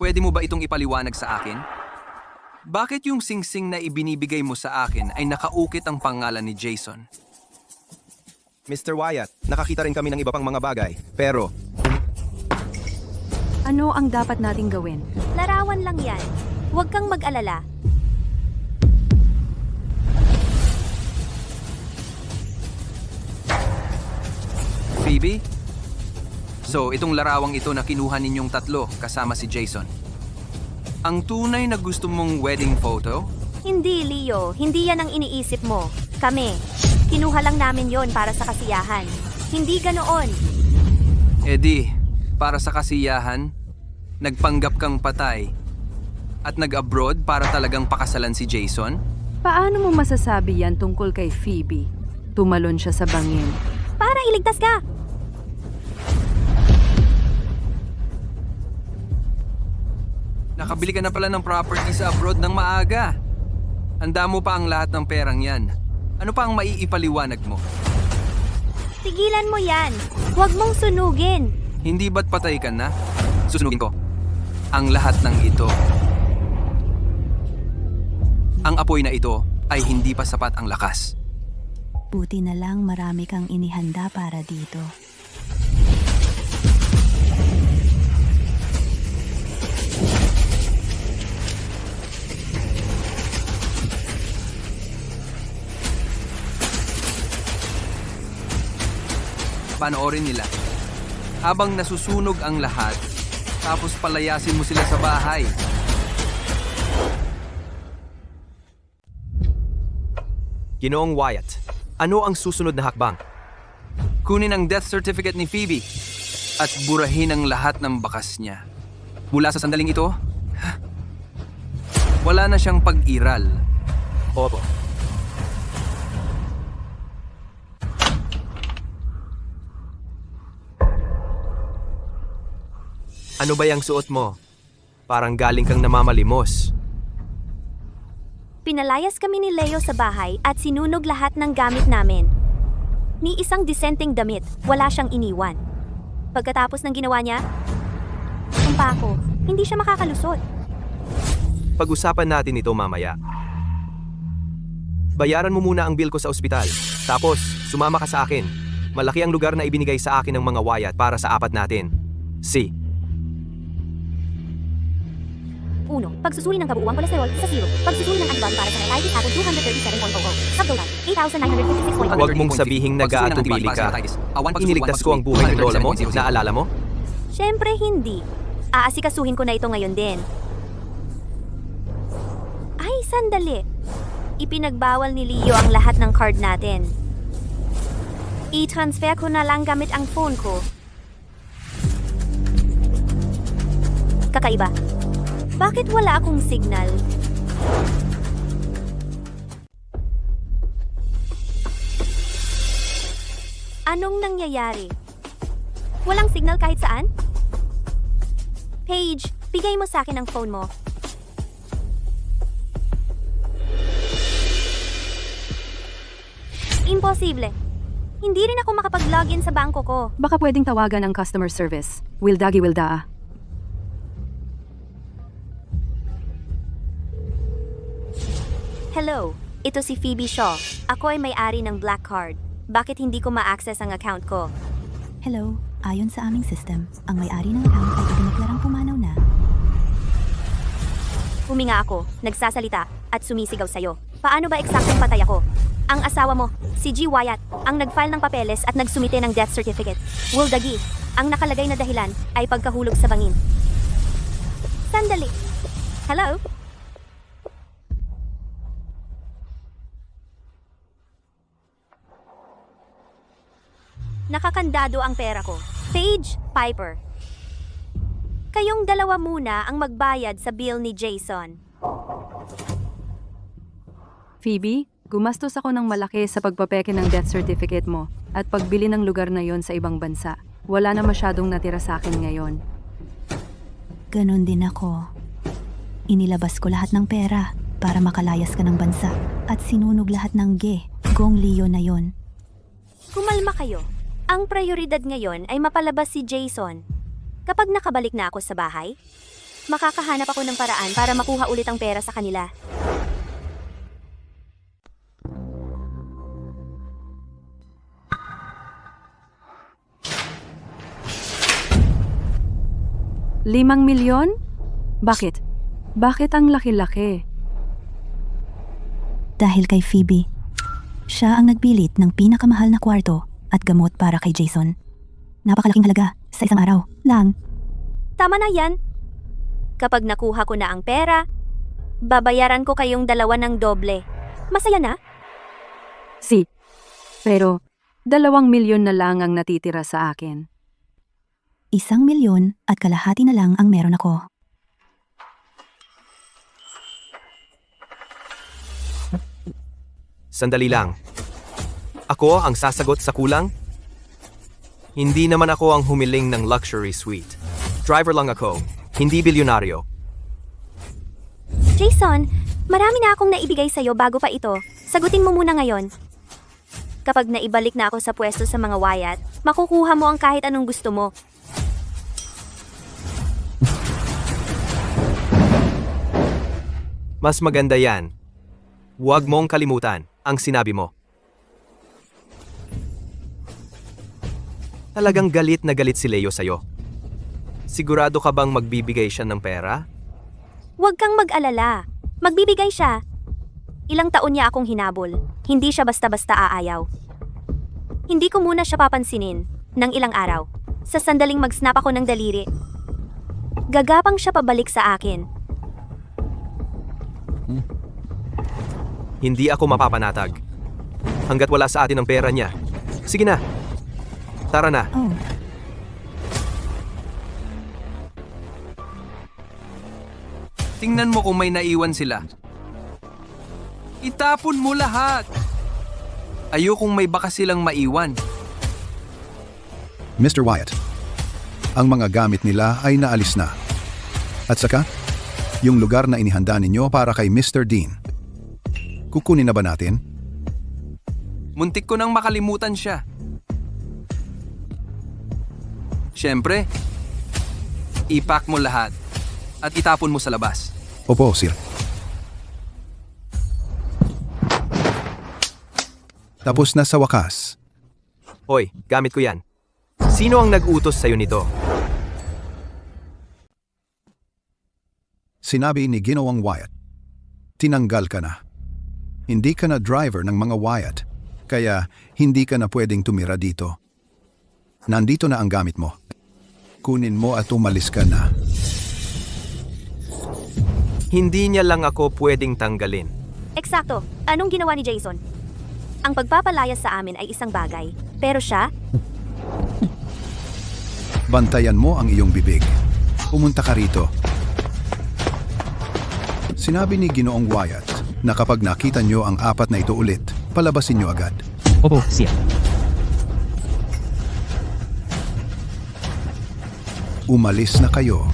Pwede mo ba itong ipaliwanag sa akin? Bakit yung singsing na ibinibigay mo sa akin ay nakaukit ang pangalan ni Jason? Mr. Wyatt, nakakita rin kami ng iba pang mga bagay. Pero, Ano ang dapat nating gawin? Larawan lang yan. Huwag kang mag-alala. Phoebe? So, itong larawang ito na kinuha ninyong tatlo kasama si Jason. Ang tunay na gusto mong wedding photo? Hindi, Leo. Hindi yan ang iniisip mo. Kami. Kinuha lang namin yon para sa kasiyahan. Hindi ganoon. Eddie, para sa kasiyahan, nagpanggap kang patay at nag-abroad para talagang pakasalan si Jason? Paano mo masasabi yan tungkol kay Phoebe? Tumalon siya sa bangin. Para iligtas ka. Nakabili ka na pala ng property sa abroad ng maaga. Handa mo pa ang lahat ng perang yan. Ano pa ang maiipaliwanag mo? Tigilan mo yan. Huwag mong sunugin. Hindi ba't patay ka na? Susunugin ko. Ang lahat ng ito. Ang apoy na ito ay hindi pa sapat ang lakas. Buti na lang marami kang inihanda para dito. Panoorin nila. Habang nasusunog ang lahat, tapos palayasin mo sila sa bahay. Ginoong Wyatt, ano ang susunod na hakbang? Kunin ang death certificate ni Phoebe at burahin ang lahat ng bakas niya. Mula sa sandaling ito, wala na siyang pag-iral. Opo. Ano ba yung suot mo? Parang galing kang namamalimos. Pinalayas kami ni Leo sa bahay at sinunog lahat ng gamit namin. Ni isang disenteng damit, wala siyang iniwan. Pagkatapos ng ginawa niya, sumpa ko, hindi siya makakalusot. Pag-usapan natin ito mamaya. Bayaran mo muna ang bill ko sa ospital. Tapos, sumama ka sa akin. Malaki ang lugar na ibinigay sa akin ng mga Wyatt para sa apat natin. C. 1. Pagsusuri ng kabuuang kolesterol sa 0. Pagsusuri ng antibody para sa hepatitis ato 237.00. Subtotal, 8,956.1. Huwag mong sabihing nag-aatubili ka. Iniligtas ko ang buhay ng lola mo, naalala mo? Siyempre hindi. Aasikasuhin ko na ito ngayon din. Ay, sandali. Ipinagbawal ni Leo ang lahat ng card natin. I-transfer ko na lang gamit ang phone ko. Kakaiba. Bakit wala akong signal? Anong nangyayari? Walang signal kahit saan? Paige, bigay mo sa akin ang phone mo. Imposible. Hindi rin ako makapag-login sa bangko ko. Baka pwedeng tawagan ang customer service. Wildagi Wildaa. Hello, ito si Phoebe Shaw. Ako ay may-ari ng Black Card. Bakit hindi ko ma-access ang account ko? Hello, ayon sa aming system, ang may-ari ng account ay idineklarang pumanaw na. Huminga ako, nagsasalita, at sumisigaw sa'yo. Paano ba eksaktong patay ako? Ang asawa mo, si G. Wyatt, ang nag-file ng papeles at nagsumite ng death certificate. Wildagi, ang nakalagay na dahilan ay pagkahulog sa bangin. Sandali. Hello? Nakakandado ang pera ko. Paige, Piper. Kayong dalawa muna ang magbayad sa bill ni Jason. Phoebe, gumastos ako ng malaki sa pagpapeke ng death certificate mo at pagbili ng lugar na yon sa ibang bansa. Wala na masyadong natira sa akin ngayon. Ganon din ako. Inilabas ko lahat ng pera para makalayas ka ng bansa at sinunog lahat ng gong Leo na yon. Kumalma kayo. Ang prioridad ngayon ay mapalabas si Jason. Kapag nakabalik na ako sa bahay, makakahanap ako ng paraan para makuha ulit ang pera sa kanila. 5 milyon? Bakit? Bakit ang laki-laki? Dahil kay Phoebe. Siya ang nagpilit ng pinakamahal na kwarto at gamot para kay Jason. Napakalaking halaga sa isang araw lang. Tama na yan. Kapag nakuha ko na ang pera, babayaran ko kayong dalawa ng doble. Masaya na? Pero 2 milyon na lang ang natitira sa akin. 1 milyon at kalahati na lang ang meron ako. Sandali lang. Ako ang sasagot sa kulang? Hindi naman ako ang humiling ng luxury suite. Driver lang ako, hindi bilyonaryo. Jason, marami na akong naibigay sa'yo bago pa ito. Sagutin mo muna ngayon. Kapag naibalik na ako sa pwesto sa mga Wyatt, makukuha mo ang kahit anong gusto mo. Mas maganda yan. Huwag mong kalimutan ang sinabi mo. Talagang galit na galit si Leo sa'yo. Sigurado ka bang magbibigay siya ng pera? Huwag kang mag-alala. Magbibigay siya. Ilang taon niya akong hinabol. Hindi siya basta-basta aayaw. Hindi ko muna siya papansinin ng ilang araw. Sa sandaling mag-snap ako ng daliri. Gagapang siya pabalik sa akin. Hindi ako mapapanatag. Hanggat wala sa atin ang pera niya. Sige na. Tara na. Oh, Tingnan mo kung may naiwan sila. Itapon mo lahat. Ayokong may baka silang maiwan. Mr. Wyatt, ang mga gamit nila ay naalis na. At saka, yung lugar na inihanda ninyo para kay Mr. Dean. Kukunin na ba natin? Muntik ko nang makalimutan siya. Siyempre, ipack mo lahat at itapon mo sa labas. Opo, sir. Tapos na sa wakas. Hoy, gamit ko yan. Sino ang nag-utos sa'yo nito? Sinabi ni Ginawang Wyatt, tinanggal ka na. Hindi ka na driver ng mga Wyatt, kaya hindi ka na pwedeng tumira dito. Nandito na ang gamit mo. Kunin mo at umalis ka na. Hindi niya lang ako pwedeng tanggalin. Eksakto. Anong ginawa ni Jason? Ang pagpapalayas sa amin ay isang bagay. Pero siya, Bantayan mo ang iyong bibig. Pumunta ka rito. Sinabi ni Ginoong Wyatt na kapag nakita nyo ang apat na ito ulit, palabasin nyo agad. Opo, siya. Umalis na kayo.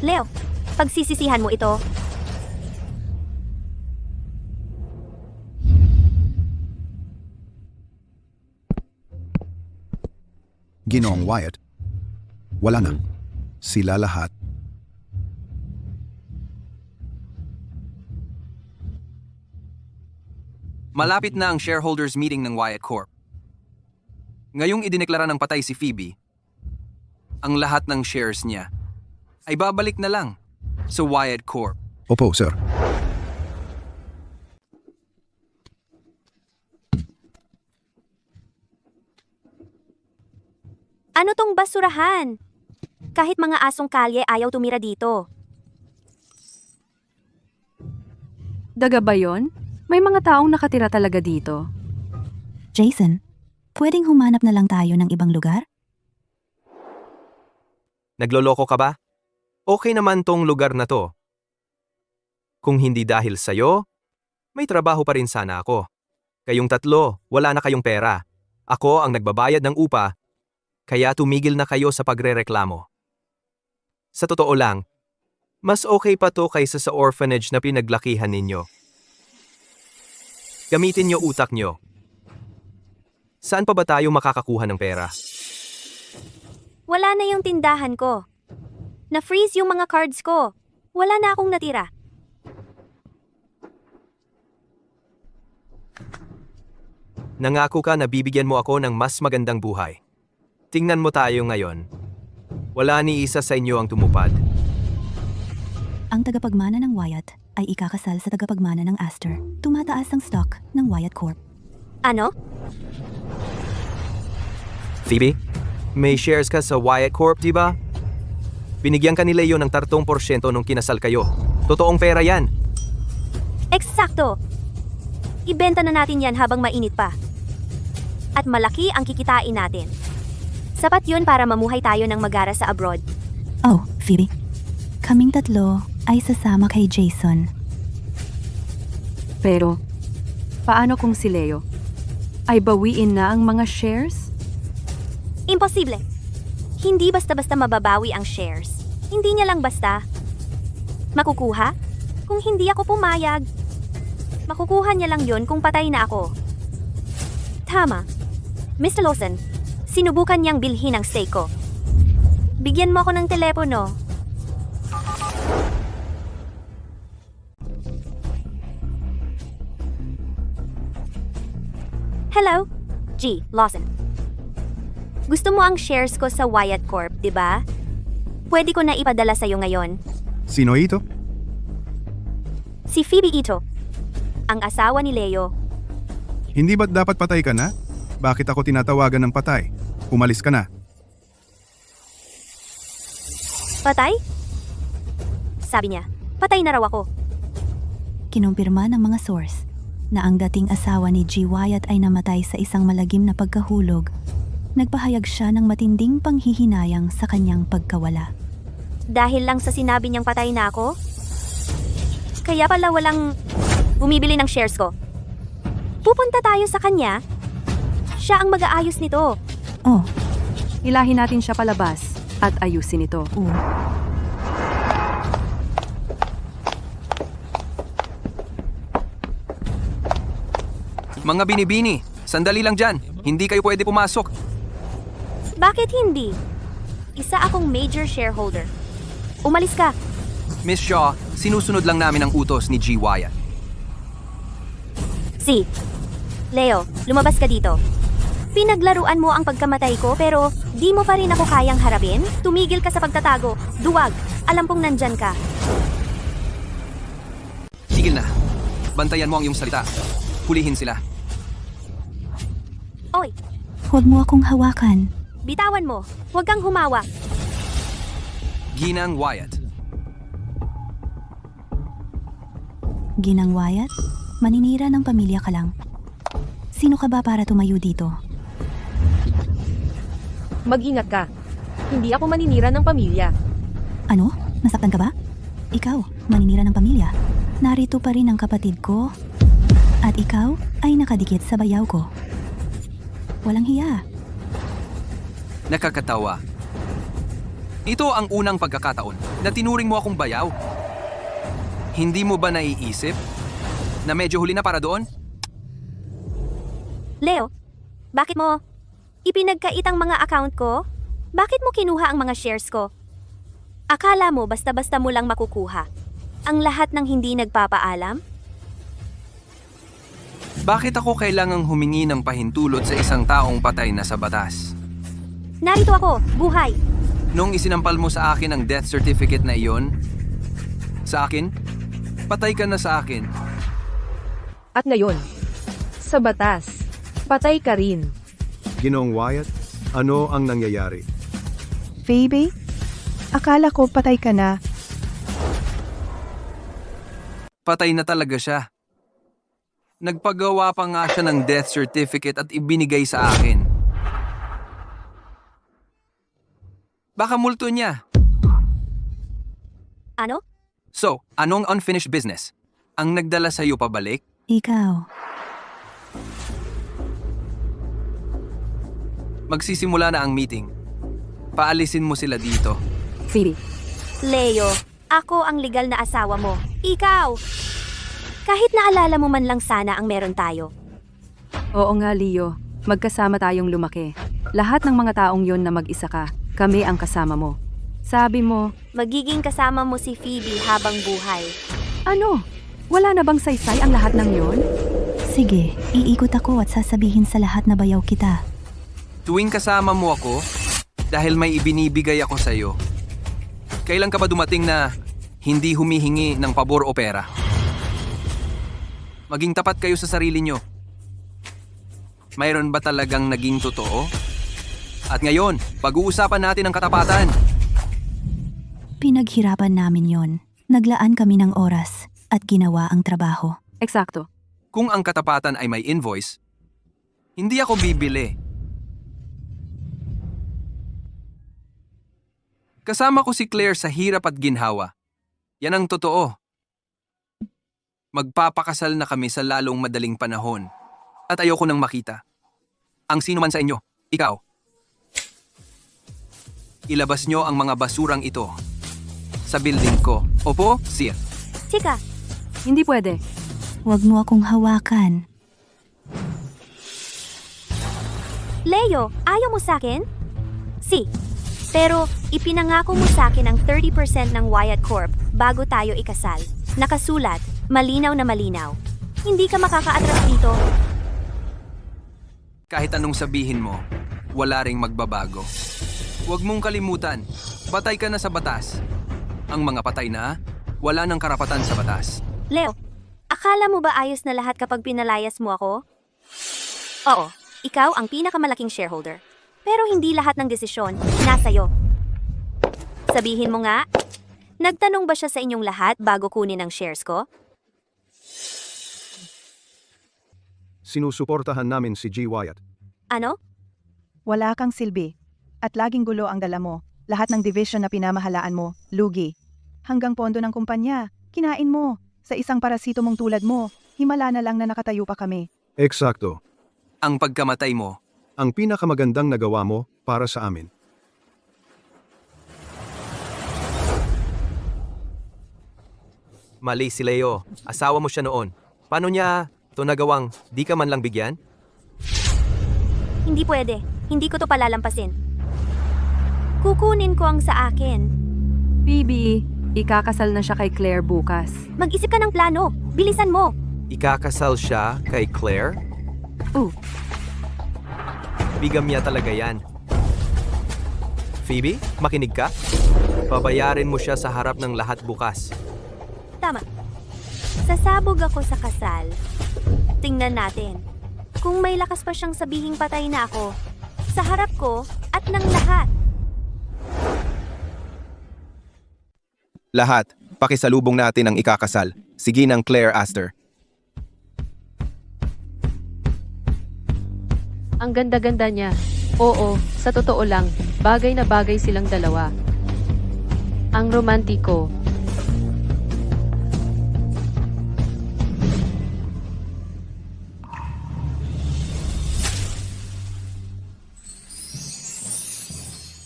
Leo, pagsisisihan mo ito. Ginoong Wyatt, wala na. Sila lahat. Malapit na ang shareholders meeting ng Wyatt Corp. Ngayong idineklara ng patay si Phoebe, ang lahat ng shares niya ay babalik na lang sa Wyatt Corp. Opo, sir. Ano tong basurahan? Kahit mga asong kalye ayaw tumira dito. Daga ba yun? May mga taong nakatira talaga dito. Jason, pwedeng humanap na lang tayo ng ibang lugar? Nagloloko ka ba? Okay naman tong lugar na to. Kung hindi dahil sa'yo, may trabaho pa rin sana ako. Kayong tatlo, wala na kayong pera. Ako ang nagbabayad ng upa, kaya tumigil na kayo sa pagrereklamo. Sa totoo lang, mas okay pa to kaysa sa orphanage na pinaglakihan ninyo. Gamitin nyo utak nyo. Saan pa ba tayo makakakuha ng pera? Wala na yung tindahan ko. Na-freeze yung mga cards ko. Wala na akong natira. Nangako ka na bibigyan mo ako ng mas magandang buhay. Tingnan mo tayo ngayon. Wala ni isa sa inyo ang tumupad. Ang tagapagmana ng Wyatt ay ikakasal sa tagapagmana ng Aster. Tumataas ang stock ng Wyatt Corp. Ano? Phoebe, may shares ka sa Wyatt Corp, di ba? Binigyan ka ni Leo ng 30% nung kinasal kayo. Totoong pera yan. Eksakto! Ibenta na natin yan habang mainit pa. At malaki ang kikitain natin. Sapat yun para mamuhay tayo ng magara sa abroad. Oh, Phoebe. Kaming tatlo ay sasama kay Jason. Pero, paano kung si Leo ay bawiin na ang mga shares? Imposible. Hindi basta-basta mababawi ang shares. Hindi niya lang basta. Makukuha? Kung hindi ako pumayag. Makukuha niya lang yun kung patay na ako. Tama. Mr. Lawson, sinubukan niyang bilhin ang stake ko. Bigyan mo ako ng telepono. Hello? G. Lawson. Gusto mo ang shares ko sa Wyatt Corp, di ba? Pwede ko na ipadala sa'yo ngayon. Sino ito? Si Phoebe ito. Ang asawa ni Leo. Hindi ba't dapat patay ka na? Bakit ako tinatawagan ng patay? Umalis ka na. Patay? Sabi niya, patay na raw ako. Kinumpirma ng mga source na ang dating asawa ni G. Wyatt ay namatay sa isang malagim na pagkahulog. Nagpahayag siya ng matinding panghihinayang sa kanyang pagkawala. Dahil lang sa sinabi niyang patay na ako? Kaya pala walang bumibili ng shares ko. Pupunta tayo sa kanya. Siya ang mag-aayos nito. Oh, Ilahin natin siya palabas at ayusin ito. Mga binibini, sandali lang dyan. Hindi kayo pwede pumasok. Bakit hindi? Isa akong major shareholder. Umalis ka. Miss Shaw, sinusunod lang namin ang utos ni G. Wyatt. Si Leo, lumabas ka dito. Pinaglaruan mo ang pagkamatay ko pero di mo pa rin ako kayang harapin? Tumigil ka sa pagtatago. Duwag. Alam kong nandyan ka. Tigil na. Bantayan mo ang iyong salita. Hulihin sila. Oy, huwag mo akong hawakan. bitawan mo. Huwag kang humawak. Ginang Wyatt. Ginang Wyatt, maninira ng pamilya ka lang. Sino ka ba para tumayo dito? Mag-ingat ka. Hindi ako maninira ng pamilya. Ano? Nasaktan ka ba? Ikaw, maninira ng pamilya. Narito pa rin ang kapatid ko. At ikaw ay nakadikit sa bayaw ko. Walang hiya. Nakakatawa. Ito ang unang pagkakataon na tinuring mo akong bayaw. Hindi mo ba naiisip na medyo huli na para doon? Leo, bakit mo ipinagkait ang mga account ko? Bakit mo kinuha ang mga shares ko? Akala mo basta-basta mo lang makukuha ang lahat ng hindi nagpapaalam? Bakit ako kailangang humingi ng pahintulot sa isang taong patay na sa batas? Narito ako, buhay. Nung isinampal mo sa akin ang death certificate na iyon, sa akin, patay ka na sa akin. At ngayon, sa batas, patay ka rin. Ginoong Wyatt, ano ang nangyayari? Phoebe, akala ko patay ka na. Patay na talaga siya. Nagpagawa pa nga siya ng death certificate at ibinigay sa akin. Baka multo niya. Ano? So, anong unfinished business? Ang nagdala sa iyo pabalik? Ikaw. Magsisimula na ang meeting. Paalisin mo sila dito. Phoebe, Leo, ako ang legal na asawa mo. Ikaw! Kahit naalala mo man lang sana ang meron tayo. oo nga Leo, magkasama tayong lumaki. Lahat ng mga taong yon na mag-isa ka, kami ang kasama mo. Sabi mo, Magiging kasama mo si Phoebe habang buhay. ano? Wala na bang saysay ang lahat ng yon? Sige, iikot ako at sasabihin sa lahat na bayaw kita. Tuwing kasama mo ako, dahil may ibinibigay ako sa iyo. Kailan ka ba dumating na hindi humihingi ng pabor o pera? Maging tapat kayo sa sarili nyo. Mayroon ba talagang naging totoo? At ngayon, pag-uusapan natin ang katapatan. Pinaghirapan namin yon. Naglaan kami ng oras at ginawa ang trabaho. Eksakto. Kung ang katapatan ay may invoice, hindi ako bibili. Kasama ko si Claire sa hirap at ginhawa. Yan ang totoo. Magpapakasal na kami sa lalong madaling panahon. At ayoko nang makita. Ang sino man sa inyo, ikaw. Ilabas nyo ang mga basurang ito sa building ko. Opo, sir. Chika, Hindi pwede. Huwag mo akong hawakan. Leo, ayaw mo sakin? Si. Pero ipinangako mo sakin ang 30% ng Wyatt Corp bago tayo ikasal. Nakasulat, malinaw na malinaw. Hindi ka makakaatras dito. Kahit anong sabihin mo, wala ring magbabago. Huwag mong kalimutan, patay ka na sa batas. Ang mga patay na, wala ng karapatan sa batas. Leo, akala mo ba ayos na lahat kapag pinalayas mo ako? Oo, ikaw ang pinakamalaking shareholder. Pero hindi lahat ng desisyon nasa iyo. Sabihin mo nga, nagtanong ba siya sa inyong lahat bago kunin ang shares ko? Sinusuportahan namin si G. Wyatt. Ano? Wala kang silbi. At laging gulo ang dala mo. Lahat ng division na pinamahalaan mo, lugi. Hanggang pondo ng kumpanya, kinain mo. Sa isang parasito mong tulad mo, himala na lang na nakatayo pa kami. Eksakto. Ang pagkamatay mo, Ang pinakamagandang nagawa mo para sa amin. Mali si Leo. Asawa mo siya noon. Paano niya ito nagawang di ka man lang bigyan? Hindi pwede. Hindi ko to palalampasin. Kukunin ko ang sa akin. Phoebe, ikakasal na siya kay Claire bukas. Mag-isip ka ng plano. Bilisan mo. Ikakasal siya kay Claire? Bigamya talaga yan. Phoebe, makinig ka? Babayarin mo siya sa harap ng lahat bukas. Tama. Sasabog ako sa kasal. Tingnan natin. Kung may lakas pa siyang sabihing patay na ako, sa harap ko at ng lahat. Lahat, pakisalubong natin ang ikakasal. Sige ng Claire Astor. Ang ganda-ganda niya. Oo, sa totoo lang, bagay na bagay silang dalawa. Ang romantiko.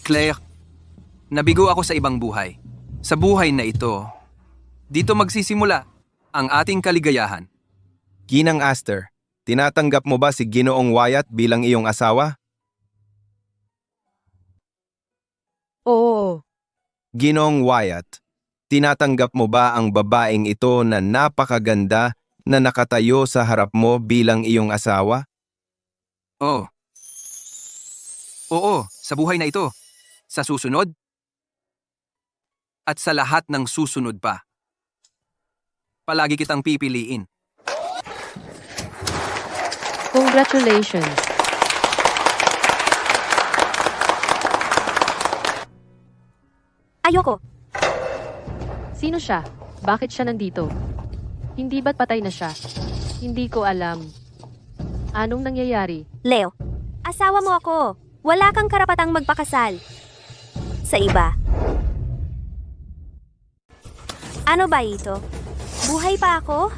Claire, nabigo ako sa ibang buhay. Sa buhay na ito, dito magsisimula ang ating kaligayahan. Ginang Astor, tinatanggap mo ba si Ginoong Wyatt bilang iyong asawa? Oo. Ginoong Wyatt, tinatanggap mo ba ang babaeng ito na napakaganda na nakatayo sa harap mo bilang iyong asawa? Oo. Oo, sa buhay na ito. Sa susunod? At sa lahat ng susunod pa. Palagi kitang pipiliin. Congratulations. Ayoko. Sino siya? Bakit siya nandito? Hindi ba't patay na siya? Hindi ko alam. Anong nangyayari? Leo, asawa mo ako. Wala kang karapatang magpakasal. Sa iba. Ano ba ito? Buhay pa ako?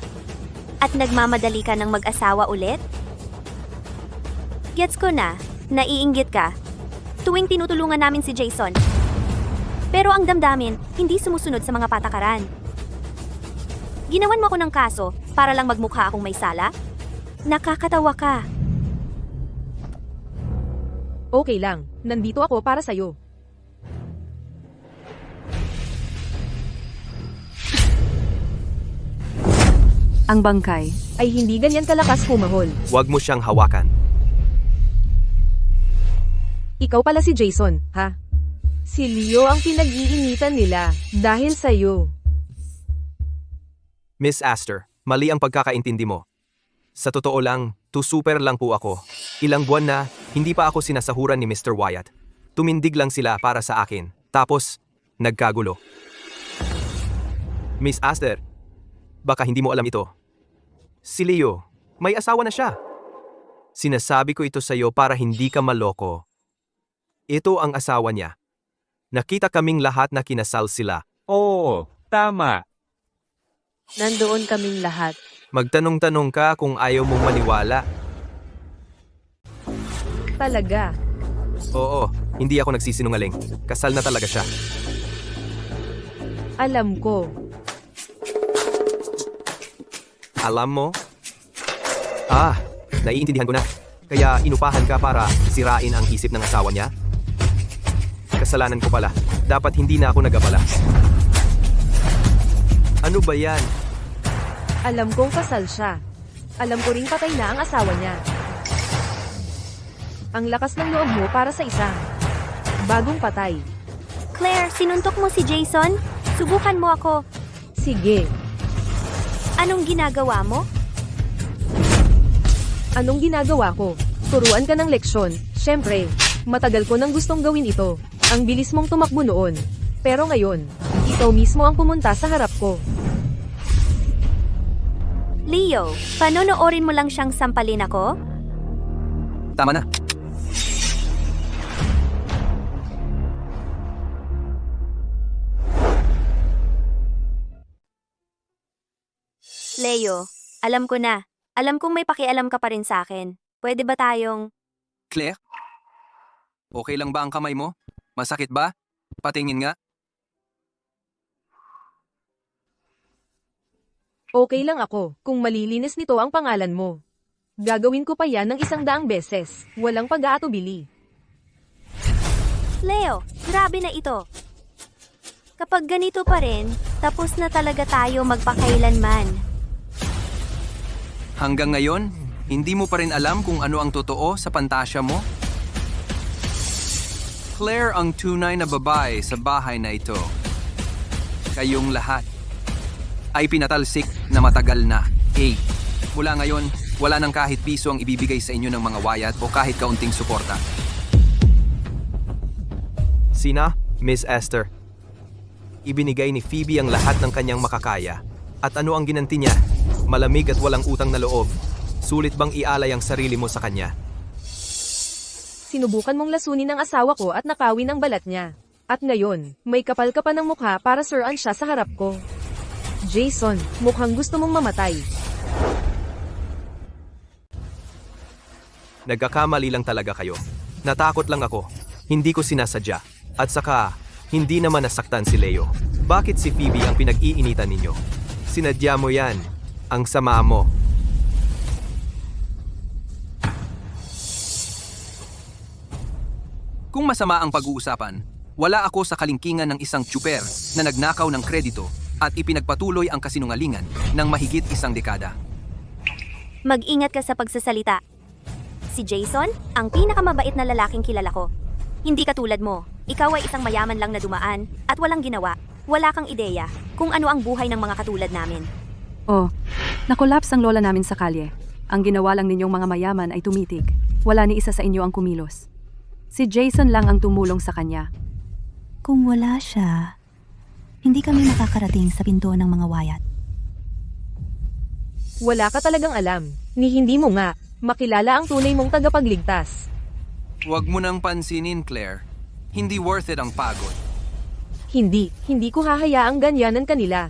At nagmamadali ka ng mag-asawa ulit? Gets ko na, naiinggit ka. Tuwing tinutulungan namin si Jason. Pero ang damdamin, hindi sumusunod sa mga patakaran. Ginawan mo ako ng kaso para lang magmukha akong may sala? Nakakatawa ka. Okay lang, nandito ako para sa'yo. Ang bangkay. ay hindi ganyan kalakas humahol. Huwag mo siyang hawakan. Ikaw pala si Jason, ha? Si Leo ang pinag-iinitan nila dahil sa'yo. Miss Astor, mali ang pagkakaintindi mo. Sa totoo lang, super lang po ako. Ilang buwan na, hindi pa ako sinasahuran ni Mr. Wyatt. Tumindig lang sila para sa akin. Tapos, nagkagulo. Miss Astor, baka hindi mo alam ito. Si Leo, may asawa na siya. Sinasabi ko ito sa'yo para hindi ka maloko. Ito ang asawa niya. Nakita kaming lahat na kinasal sila. Oo, tama. Nandoon kaming lahat. Magtanong-tanong ka kung ayaw mong maniwala. Talaga. Oo, hindi ako nagsisinungaling. Kasal na talaga siya. Alam ko. Alam mo? Naiintindihan ko na. Kaya inupahan ka para sirain ang isip ng asawa niya? Kasalanan ko pala. Dapat hindi na ako nag-abala. Ano ba yan? Alam kong kasal siya. Alam ko ring patay na ang asawa niya. Ang lakas ng loob mo para sa isang bagong patay. Claire, sinuntok mo si Jason? Subukan mo ako. Sige. Anong ginagawa mo? Anong ginagawa ko? Turuan ka ng leksyon. Siyempre, matagal ko nang gustong gawin ito. Ang bilis mong tumakbo noon. Pero ngayon, ikaw mismo ang pumunta sa harap ko. Leo, panonoorin mo lang siyang sampalin ako? Tama na. Leo, alam ko na. Alam kong may pakialam ka pa rin sa akin. Pwede ba tayong... Claire? Okay lang ba ang kamay mo? Masakit ba? Patingin nga. Okay lang ako, kung malilinis nito ang pangalan mo. Gagawin ko pa yan ng 100 beses. Walang pag-aatubili. Leo, grabe na ito. Kapag ganito pa rin, tapos na talaga tayo magpakailanman. Hanggang ngayon, hindi mo pa rin alam kung ano ang totoo sa pantasya mo? Claire ang tunay na babae sa bahay na ito. Kayong lahat ay pinatalsik na matagal na. Mula ngayon, wala nang kahit piso ang ibibigay sa inyo ng mga Wyatt o kahit kaunting suporta. Sina, Miss Esther. Ibinigay ni Phoebe ang lahat ng kanyang makakaya. At ano ang ginanti niya? Malamig at walang utang na loob. Sulit bang ialay ang sarili mo sa kanya? Sinubukan mong lasunin ang asawa ko at nakawin ang balat niya. At ngayon, may kapal ka pa ng mukha para suran siya sa harap ko. Jason, mukhang gusto mong mamatay. Nagkakamali lang talaga kayo. Natakot lang ako. Hindi ko sinasadya. At saka, hindi naman nasaktan si Leo. Bakit si Phoebe ang pinag-iinitan ninyo? Sinadya mo yan. Ang sama mo. Kung masama ang pag-uusapan, wala ako sa kalingkingan ng isang tsuper na nagnakaw ng kredito at ipinagpatuloy ang kasinungalingan ng mahigit 1 dekada. Mag-ingat ka sa pagsasalita. Si Jason, ang pinakamabait na lalaking kilala ko. Hindi katulad mo. Ikaw ay isang mayaman lang na dumaan at walang ginawa. Wala kang ideya kung ano ang buhay ng mga katulad namin. Oh, nakolaps ang lola namin sa kalye. Ang ginawa lang ninyong mga mayaman ay tumitig. Wala ni isa sa inyo ang kumilos. Si Jason lang ang tumulong sa kanya. Kung wala siya, hindi kami makakarating sa pinto ng mga Wyatt. Wala ka talagang alam, ni hindi mo nga, makilala ang tunay mong tagapagligtas. Huwag mo nang pansinin, Claire. Hindi worth it ang pagod. Hindi ko hahayaang ganyanan kanila.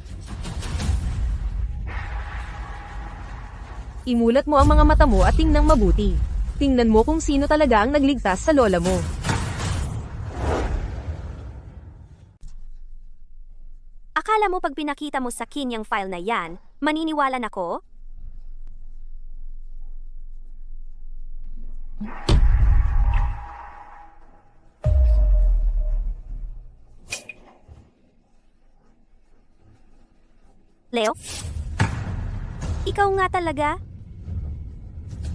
Imulat mo ang mga mata mo at tingnan mabuti. Tingnan mo kung sino talaga ang nagligtas sa lola mo. Akala mo pag pinakita mo sa kin yung file na yan, maniniwala na ko? Leo? Ikaw nga talaga?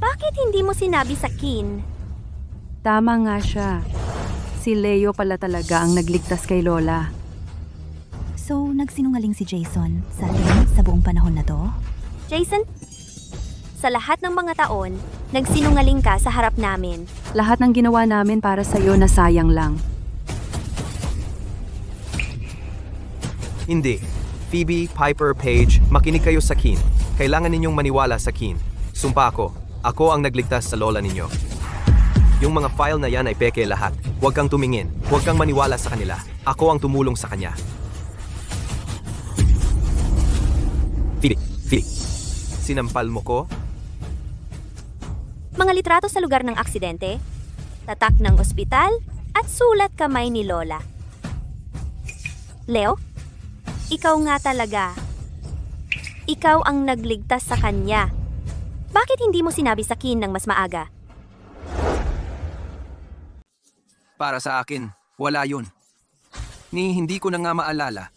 Bakit hindi mo sinabi sa Kin? Tama nga siya. Si Leo pala talaga ang nagligtas kay Lola. So, nagsinungaling si Jason sa atin sa buong panahon na to? Jason, sa lahat ng mga taon, nagsinungaling ka sa harap namin. Lahat ng ginawa namin para sa'yo na sayang lang. Hindi. Phoebe, Piper, Paige, makinig kayo sa Kin. Kailangan ninyong maniwala sa Kin. Sumpa ako ang nagligtas sa lola ninyo. Yung mga file na yan ay peke lahat. Huwag kang tumingin. Huwag kang maniwala sa kanila. Ako ang tumulong sa kanya. Phoebe, sinampal mo ko? Mga litrato sa lugar ng aksidente, tatak ng ospital, at sulat kamay ni Lola. Leo, ikaw nga talaga. Ikaw ang nagligtas sa kanya. Bakit hindi mo sinabi sa Kin ng mas maaga? Para sa akin, wala yun. Hindi ko na nga maalala.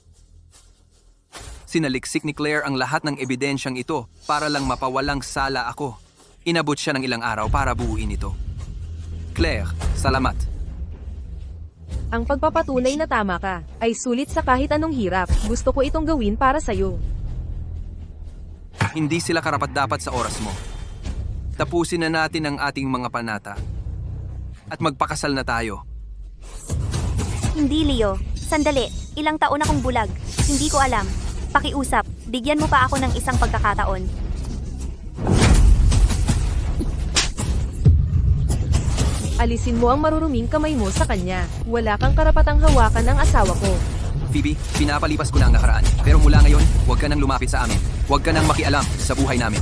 Sinaliksik ni Claire ang lahat ng ebidensyang ito para lang mapawalang sala ako. Inabot siya ng ilang araw para buuin ito. Claire, salamat. Ang pagpapatunay na tama ka ay sulit sa kahit anong hirap. Gusto ko itong gawin para sa'yo. Hindi sila karapat-dapat sa oras mo. Tapusin na natin ang ating mga panata. At magpakasal na tayo. Hindi, Leo. Sandali. Ilang taon akong bulag. Hindi ko alam. Pakiusap. Bigyan mo pa ako ng isang pagkakataon. Alisin mo ang maruruming kamay mo sa kanya. Wala kang karapatang hawakan ng asawa ko. Phoebe, pinapalipas ko na ang nakaraan. Pero mula ngayon, huwag ka nang lumapit sa amin. Huwag ka nang makialam sa buhay namin.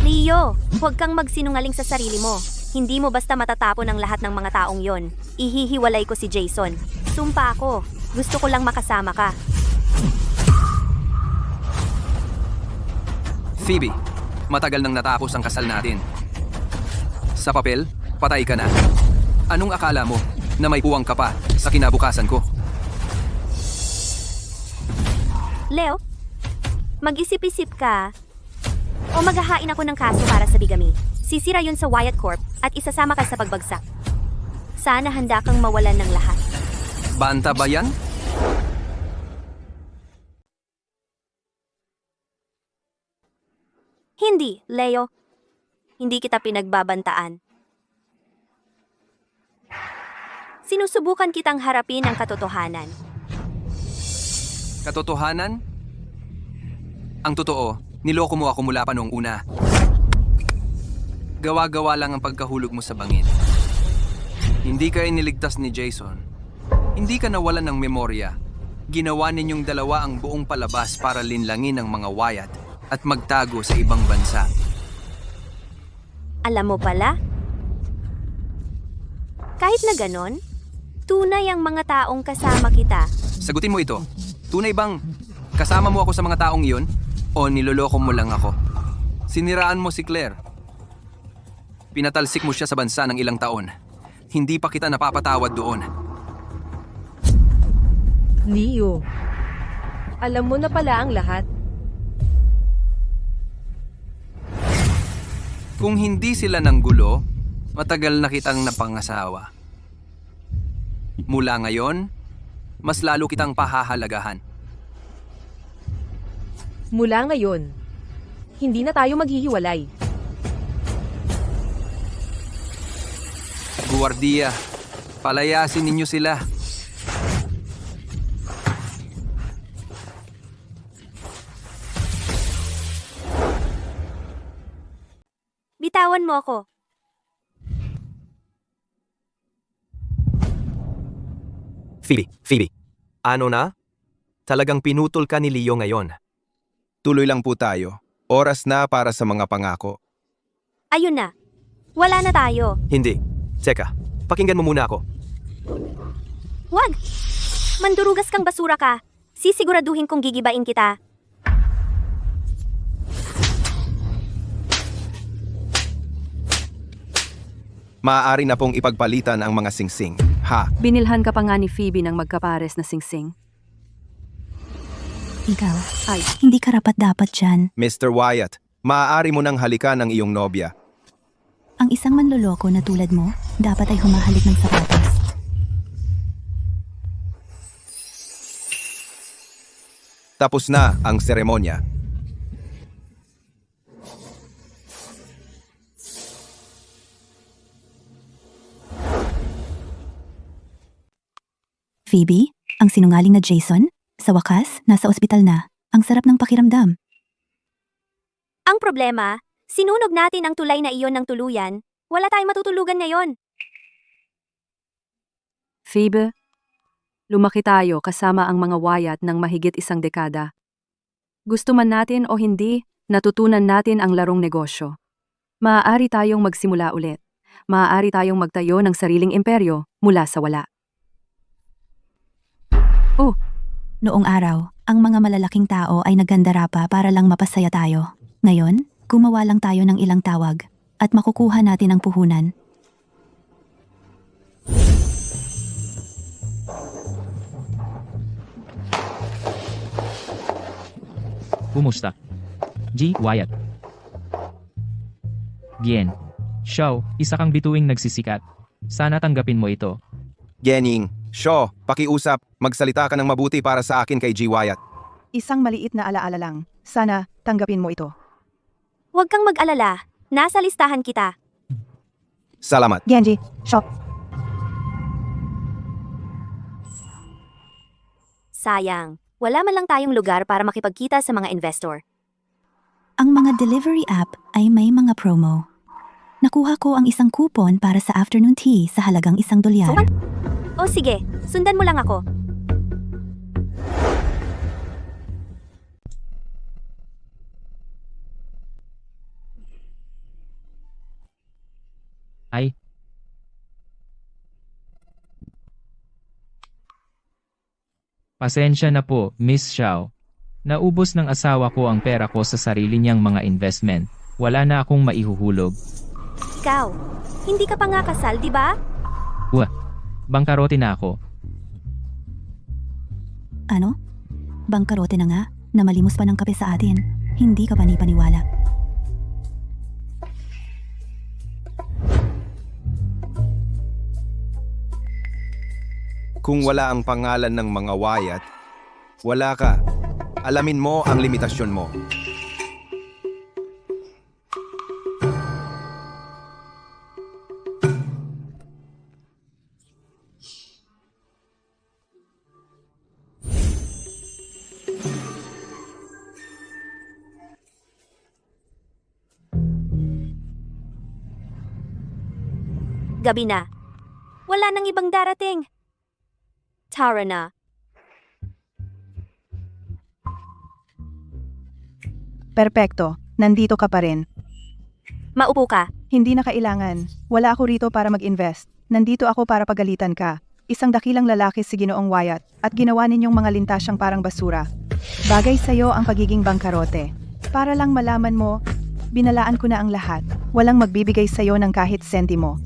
Leo, huwag kang magsinungaling sa sarili mo. Hindi mo basta matatapon ang lahat ng mga taong yon. Ihihiwalay ko si Jason. Sumpa ako. Gusto ko lang makasama ka. Phoebe, matagal nang natapos ang kasal natin. Sa papel, patay ka na. Anong akala mo na may puwang ka pa sa kinabukasan ko? Leo, mag-isip-isip ka o maghahain ako ng kaso para sa bigami. Sisira yun sa Wyatt Corp at isasama ka sa pagbagsak. Sana handa kang mawalan ng lahat. Banta ba yan? Hindi, Leo. Hindi kita pinagbabantaan. Sinusubukan kitang harapin ang katotohanan. Katotohanan? Ang totoo, niloko mo ako mula pa noong una. Gawa-gawa lang ang pagkahulog mo sa bangin. Hindi ka iniligtas ni Jason. Hindi ka nawalan ng memorya. Ginawa ninyong dalawa ang buong palabas para linlangin ang mga Wyatt at magtago sa ibang bansa. Alam mo pala? Kahit na ganon, tunay ang mga taong kasama kita. Sagutin mo ito. Tunay bang kasama mo ako sa mga taong iyon o niloloko mo lang ako? Siniraan mo si Claire. Pinatalsik mo siya sa bansa ng ilang taon. Hindi pa kita napapatawad doon. Leo, alam mo na pala ang lahat. Kung hindi sila nanggulo, matagal na kitang napangasawa. Mula ngayon, mas lalo kitang pahahalagahan. Mula ngayon, hindi na tayo maghihiwalay. Guwardiya, palayasin ninyo sila. Bitawan mo ako. Phoebe, ano na? Talagang pinutol ka ni Leo ngayon. Tuloy lang po tayo. Oras na para sa mga pangako. Ayun na. Wala na tayo. Hindi. Teka, pakinggan mo muna ako. Wag! Mandurugas kang basura ka. Sisiguraduhin kong gigibain kita. Maaari na pong ipagpalitan ang mga singsing. Ha? Binilhan ka pa nga ni Phoebe ng magkapares na singsing. Ikaw, hindi karapat-dapat dyan. Mr. Wyatt, maaari mo nang halikan ang iyong nobya. Ang isang manloloko na tulad mo, dapat ay humahalik ng sapatos. Tapos na ang seremonya. Phoebe, ang sinungaling na Jason, sa wakas, nasa ospital na. Ang sarap ng pakiramdam. Ang problema, sinunog natin ang tulay na iyon ng tuluyan. Wala tayong matutulugan ngayon. Phoebe, lumaki tayo kasama ang mga Wyatt ng mahigit 1 dekada. Gusto man natin o hindi, natutunan natin ang larong negosyo. Maaari tayong magsimula ulit. Maaari tayong magtayo ng sariling imperyo mula sa wala. Noong araw, ang mga malalaking tao ay naggandara pa para lang mapasaya tayo. Ngayon, gumawa lang tayo ng ilang tawag at makukuha natin ang puhunan. Kumusta? G. Wyatt. Bien. Shaw, isa kang bituing nagsisikat. Sana tanggapin mo ito. Gening, Shaw, pakiusap, magsalita ka ng mabuti para sa akin kay G. Wyatt. Isang maliit na alaala lang. Sana tanggapin mo ito. Huwag kang mag-alala. Nasa listahan kita. Salamat. Genji, shop. Sayang. Wala man lang tayong lugar para makipagkita sa mga investor. Ang mga delivery app ay may mga promo. Nakuha ko ang isang coupon para sa afternoon tea sa halagang $1. O sige, sundan mo lang ako. Ay. Pasensya na po, Miss Xiao. Naubos ng asawa ko ang pera ko sa sarili niyang mga investment. Wala na akong maihuhulog. Ikaw, hindi ka pa nga kasal, di ba? Bangkarote na ako. Ano? Bangkarote na nga? Namalimos pa ng kape sa atin. Hindi ka panipaniwala. Kung wala ang pangalan ng mga Wyatt, wala ka. Alamin mo ang limitasyon mo. Gabi na. Wala nang ibang darating. Tara na. Perpekto, nandito ka pa rin. Maupo ka. Hindi na kailangan. Wala ako rito para mag-invest. Nandito ako para pagalitan ka. Isang dakilang lalaki si Ginoong Wyatt at ginawa ninyong mga lintasyang parang basura. Bagay sa'yo ang pagiging bangkarote. Para lang malaman mo, binalaan ko na ang lahat. Walang magbibigay sa'yo ng kahit sentimo.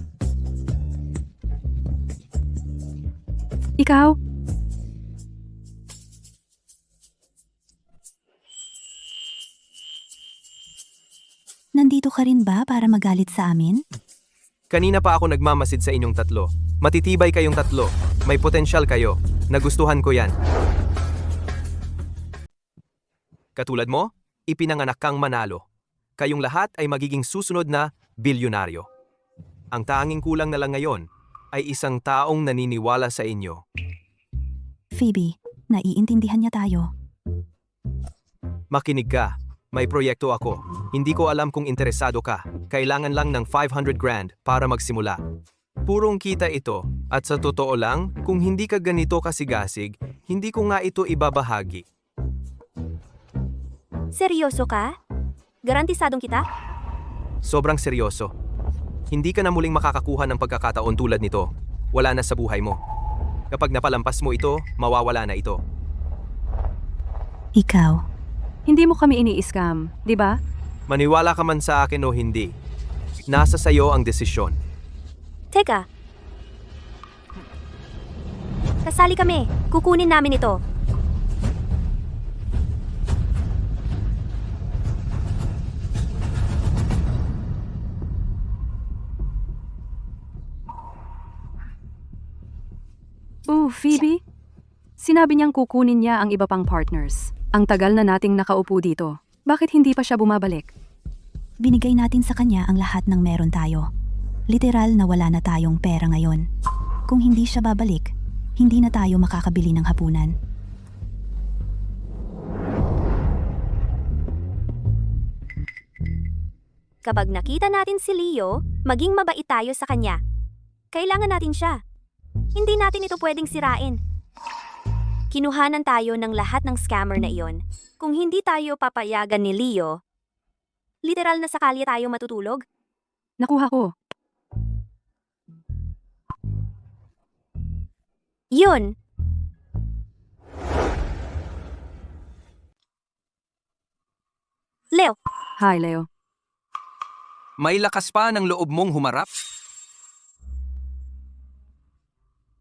Ikaw? Nandito ka rin ba para magalit sa amin? Kanina pa ako nagmamasid sa inyong tatlo. Matitibay kayong tatlo. May potensyal kayo. Nagustuhan ko yan. Katulad mo, ipinanganak kang manalo. Kayong lahat ay magiging susunod na bilyonaryo. Ang tanging kulang na lang ngayon ay isang taong naniniwala sa inyo. Phoebe, naiintindihan niya tayo. Makinig ka. May proyekto ako. Hindi ko alam kung interesado ka. Kailangan lang ng 500 grand para magsimula. Purong kita ito, at sa totoo lang, kung hindi ka ganito kasigasig, hindi ko nga ito ibabahagi. Seryoso ka? Garantisadong kita? Sobrang seryoso. Hindi ka na muling makakakuha ng pagkakataon tulad nito. Wala na sa buhay mo. Kapag napalampas mo ito, mawawala na ito. Ikaw. Hindi mo kami ini-scam, di ba? Maniwala ka man sa akin o hindi, nasa sayo ang desisyon. Teka. Kasali kami. Kukunin namin ito. Phoebe? Sinabi niyang kukunin niya ang iba pang partners. Ang tagal na nating nakaupo dito. Bakit hindi pa siya bumabalik? Binigay natin sa kanya ang lahat ng meron tayo. Literal na wala na tayong pera ngayon. Kung hindi siya babalik, hindi na tayo makakabili ng hapunan. Kapag nakita natin si Leo, maging mabait tayo sa kanya. Kailangan natin siya. Hindi natin ito pwedeng sirain. Kinuhanan tayo ng lahat ng scammer na iyon. Kung hindi tayo papayagan ni Leo, literal na sa kalye tayo matutulog. Nakuha ko. Yun. Leo, Hi, Leo. May lakas pa ng loob mong humarap?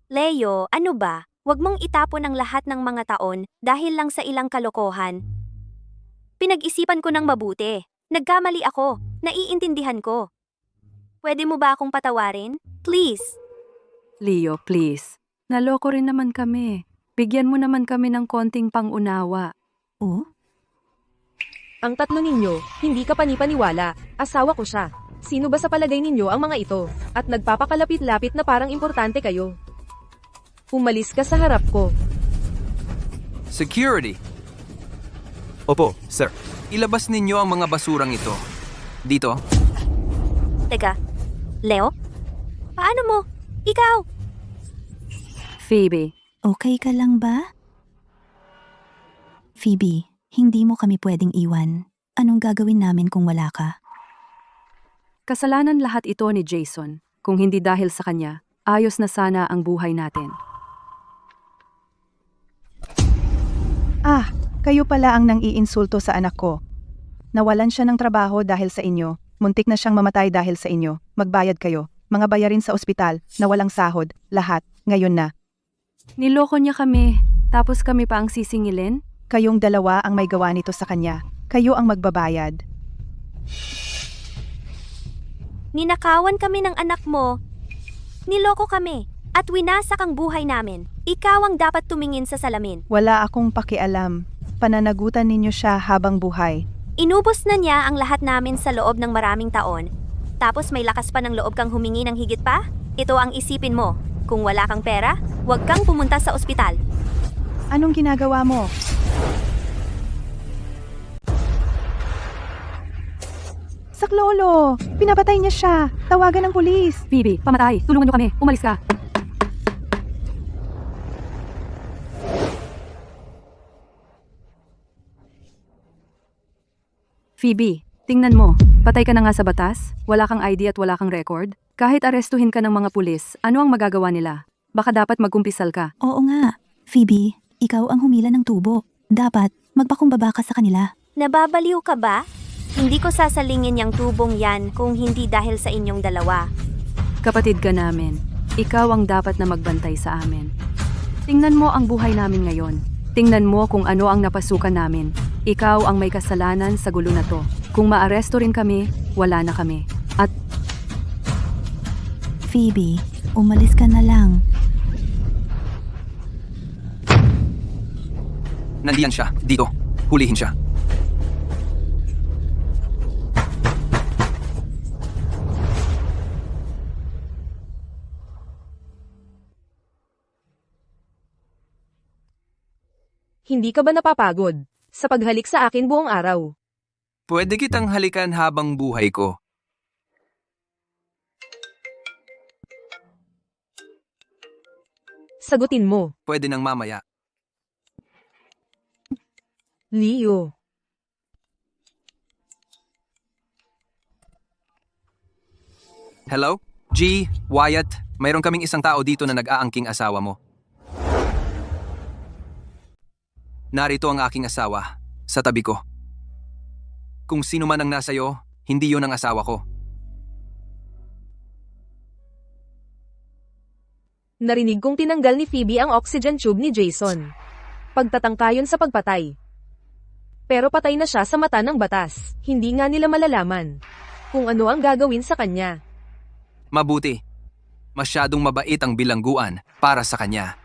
Leo, ano ba? Huwag mong itapon ang lahat ng mga taon dahil lang sa ilang kalokohan. Pinag-isipan ko ng mabuti. Nagkamali ako. Naiintindihan ko. Pwede mo ba akong patawarin? Please. Leo, please. Naloko rin naman kami. Bigyan mo naman kami ng konting pangunawa. Oh? Ang tatlo ninyo, hindi ka panipaniwala. Asawa ko siya. Sino ba sa palagay ninyo ang mga ito? At nagpapakalapit-lapit na parang importante kayo. Umalis ka sa harap ko. Security, Opo, sir. ilabas ninyo ang mga basurang ito. Dito. Teka. Leo? Paano mo? Ikaw? Phoebe, Okay ka lang ba? Phoebe, hindi mo kami pwedeng iwan. Anong gagawin namin kung wala ka? kasalanan lahat ito ni Jason. Kung hindi dahil sa kanya, ayos na sana ang buhay natin. Ah, kayo pala ang nang-iinsulto sa anak ko. Nawalan siya ng trabaho dahil sa inyo. Muntik na siyang mamatay dahil sa inyo. Magbayad kayo. Mga bayarin sa ospital, na walang sahod, lahat, ngayon na. Niloko niya kami, tapos kami pa ang sisingilin? Kayong dalawa ang may gawa nito sa kanya. Kayo ang magbabayad. Ninakawan kami ng anak mo. Niloko kami. At winasak ang buhay namin. Ikaw ang dapat tumingin sa salamin. Wala akong pakialam. Pananagutan ninyo siya habang buhay. Inubos na niya ang lahat namin sa loob ng maraming taon. Tapos may lakas pa ng loob kang humingi ng higit pa? Ito ang isipin mo. Kung wala kang pera, huwag kang pumunta sa ospital. Anong ginagawa mo? Saklolo! Pinapatay niya siya! Tawagan ng pulis! Phoebe, pamatay. Tulungan niyo kami. Umalis ka. Phoebe, tingnan mo. Patay ka na nga sa batas, wala kang ID at wala kang record. Kahit arestuhin ka ng mga pulis, ano ang magagawa nila? Baka dapat magkumpisal ka. Oo nga. Phoebe, ikaw ang humila ng tubo. Dapat magpakumbaba ka sa kanila. Nababaliw ka ba? Hindi ko sasalingin yung tubong yan kung hindi dahil sa inyong dalawa. Kapatid ka namin. Ikaw ang dapat na magbantay sa amin. Tingnan mo ang buhay namin ngayon. Tingnan mo kung ano ang napasukan namin. Ikaw ang may kasalanan sa gulo na to. Kung maaresto rin kami, wala na kami. At Phoebe, umalis ka na lang. Nandiyan siya. Dito. Hulihin siya. Hindi ka ba napapagod sa paghalik sa akin buong araw? Pwede kitang halikan habang buhay ko. Sagutin mo, Pwede nang mamaya. Leo. Hello? G, Wyatt, mayroon kaming isang tao dito na nag-aangking asawa mo. Narito ang aking asawa, sa tabi ko. Kung sino man ang nasayo, hindi yon ang asawa ko. Narinig kong tinanggal ni Phoebe ang oxygen tube ni Jason. Pagtatangkayon sa pagpatay. Pero patay na siya sa mata ng batas. Hindi nga nila malalaman kung ano ang gagawin sa kanya. Mabuti. Masyadong mabait ang bilangguan para sa kanya.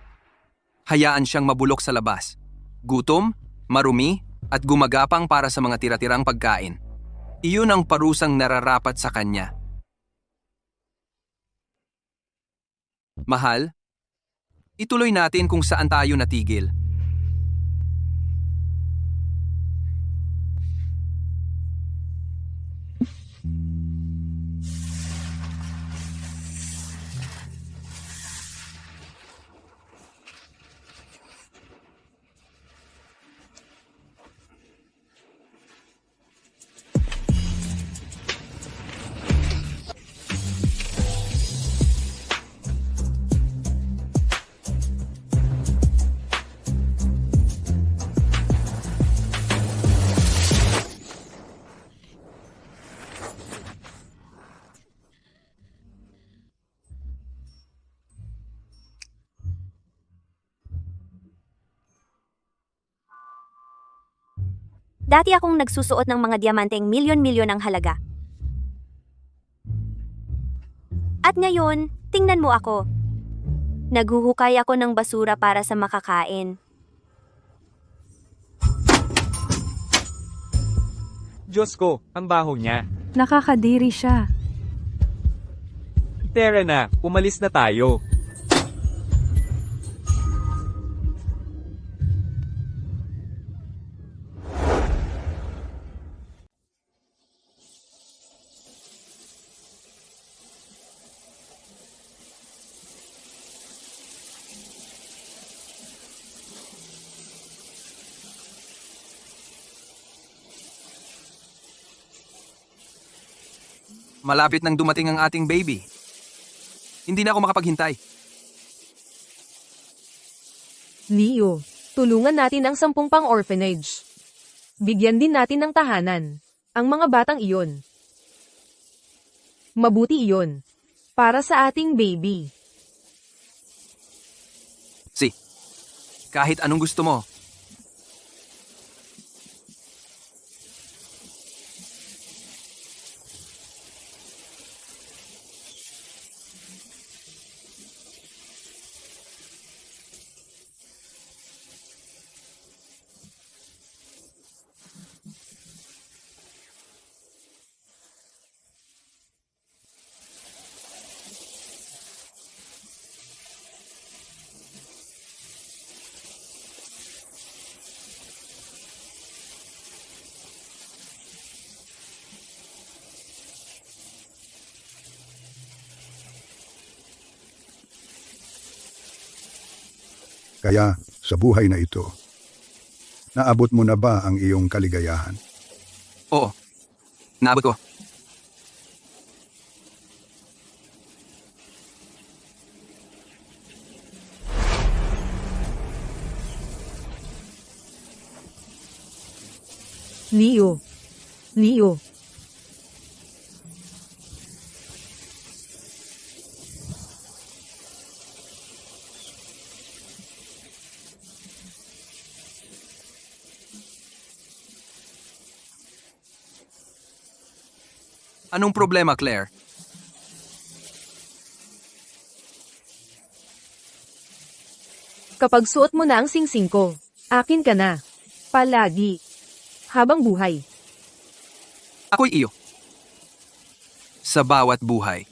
hayaan siyang mabulok sa labas. Gutom, marumi, at gumagapang para sa mga tira-tirang pagkain. Iyon ang parusang nararapat sa kanya. Mahal, ituloy natin kung saan tayo natigil. Dati akong nagsusuot ng mga diamanteng milyon-milyon ang halaga. At ngayon, tingnan mo ako. Naghuhukay ako ng basura para sa makakain. Diyos ko, ang baho niya. Nakakadiri siya. Tara na, umalis na tayo. Malapit nang dumating ang ating baby. Hindi na ako makapaghintay. Leo, tulungan natin ang 10 pang-orphanage. Bigyan din natin ng tahanan ang mga batang iyon. Mabuti iyon para sa ating baby. Kahit anong gusto mo. Kaya sa buhay na ito, naabot mo na ba ang iyong kaligayahan? Oo, naabot ko. Leo. Anong problema, Claire? Kapag suot mo na ang singsing ko, akin ka na. Palagi. Habang buhay. Ako'y iyo. Sa bawat buhay.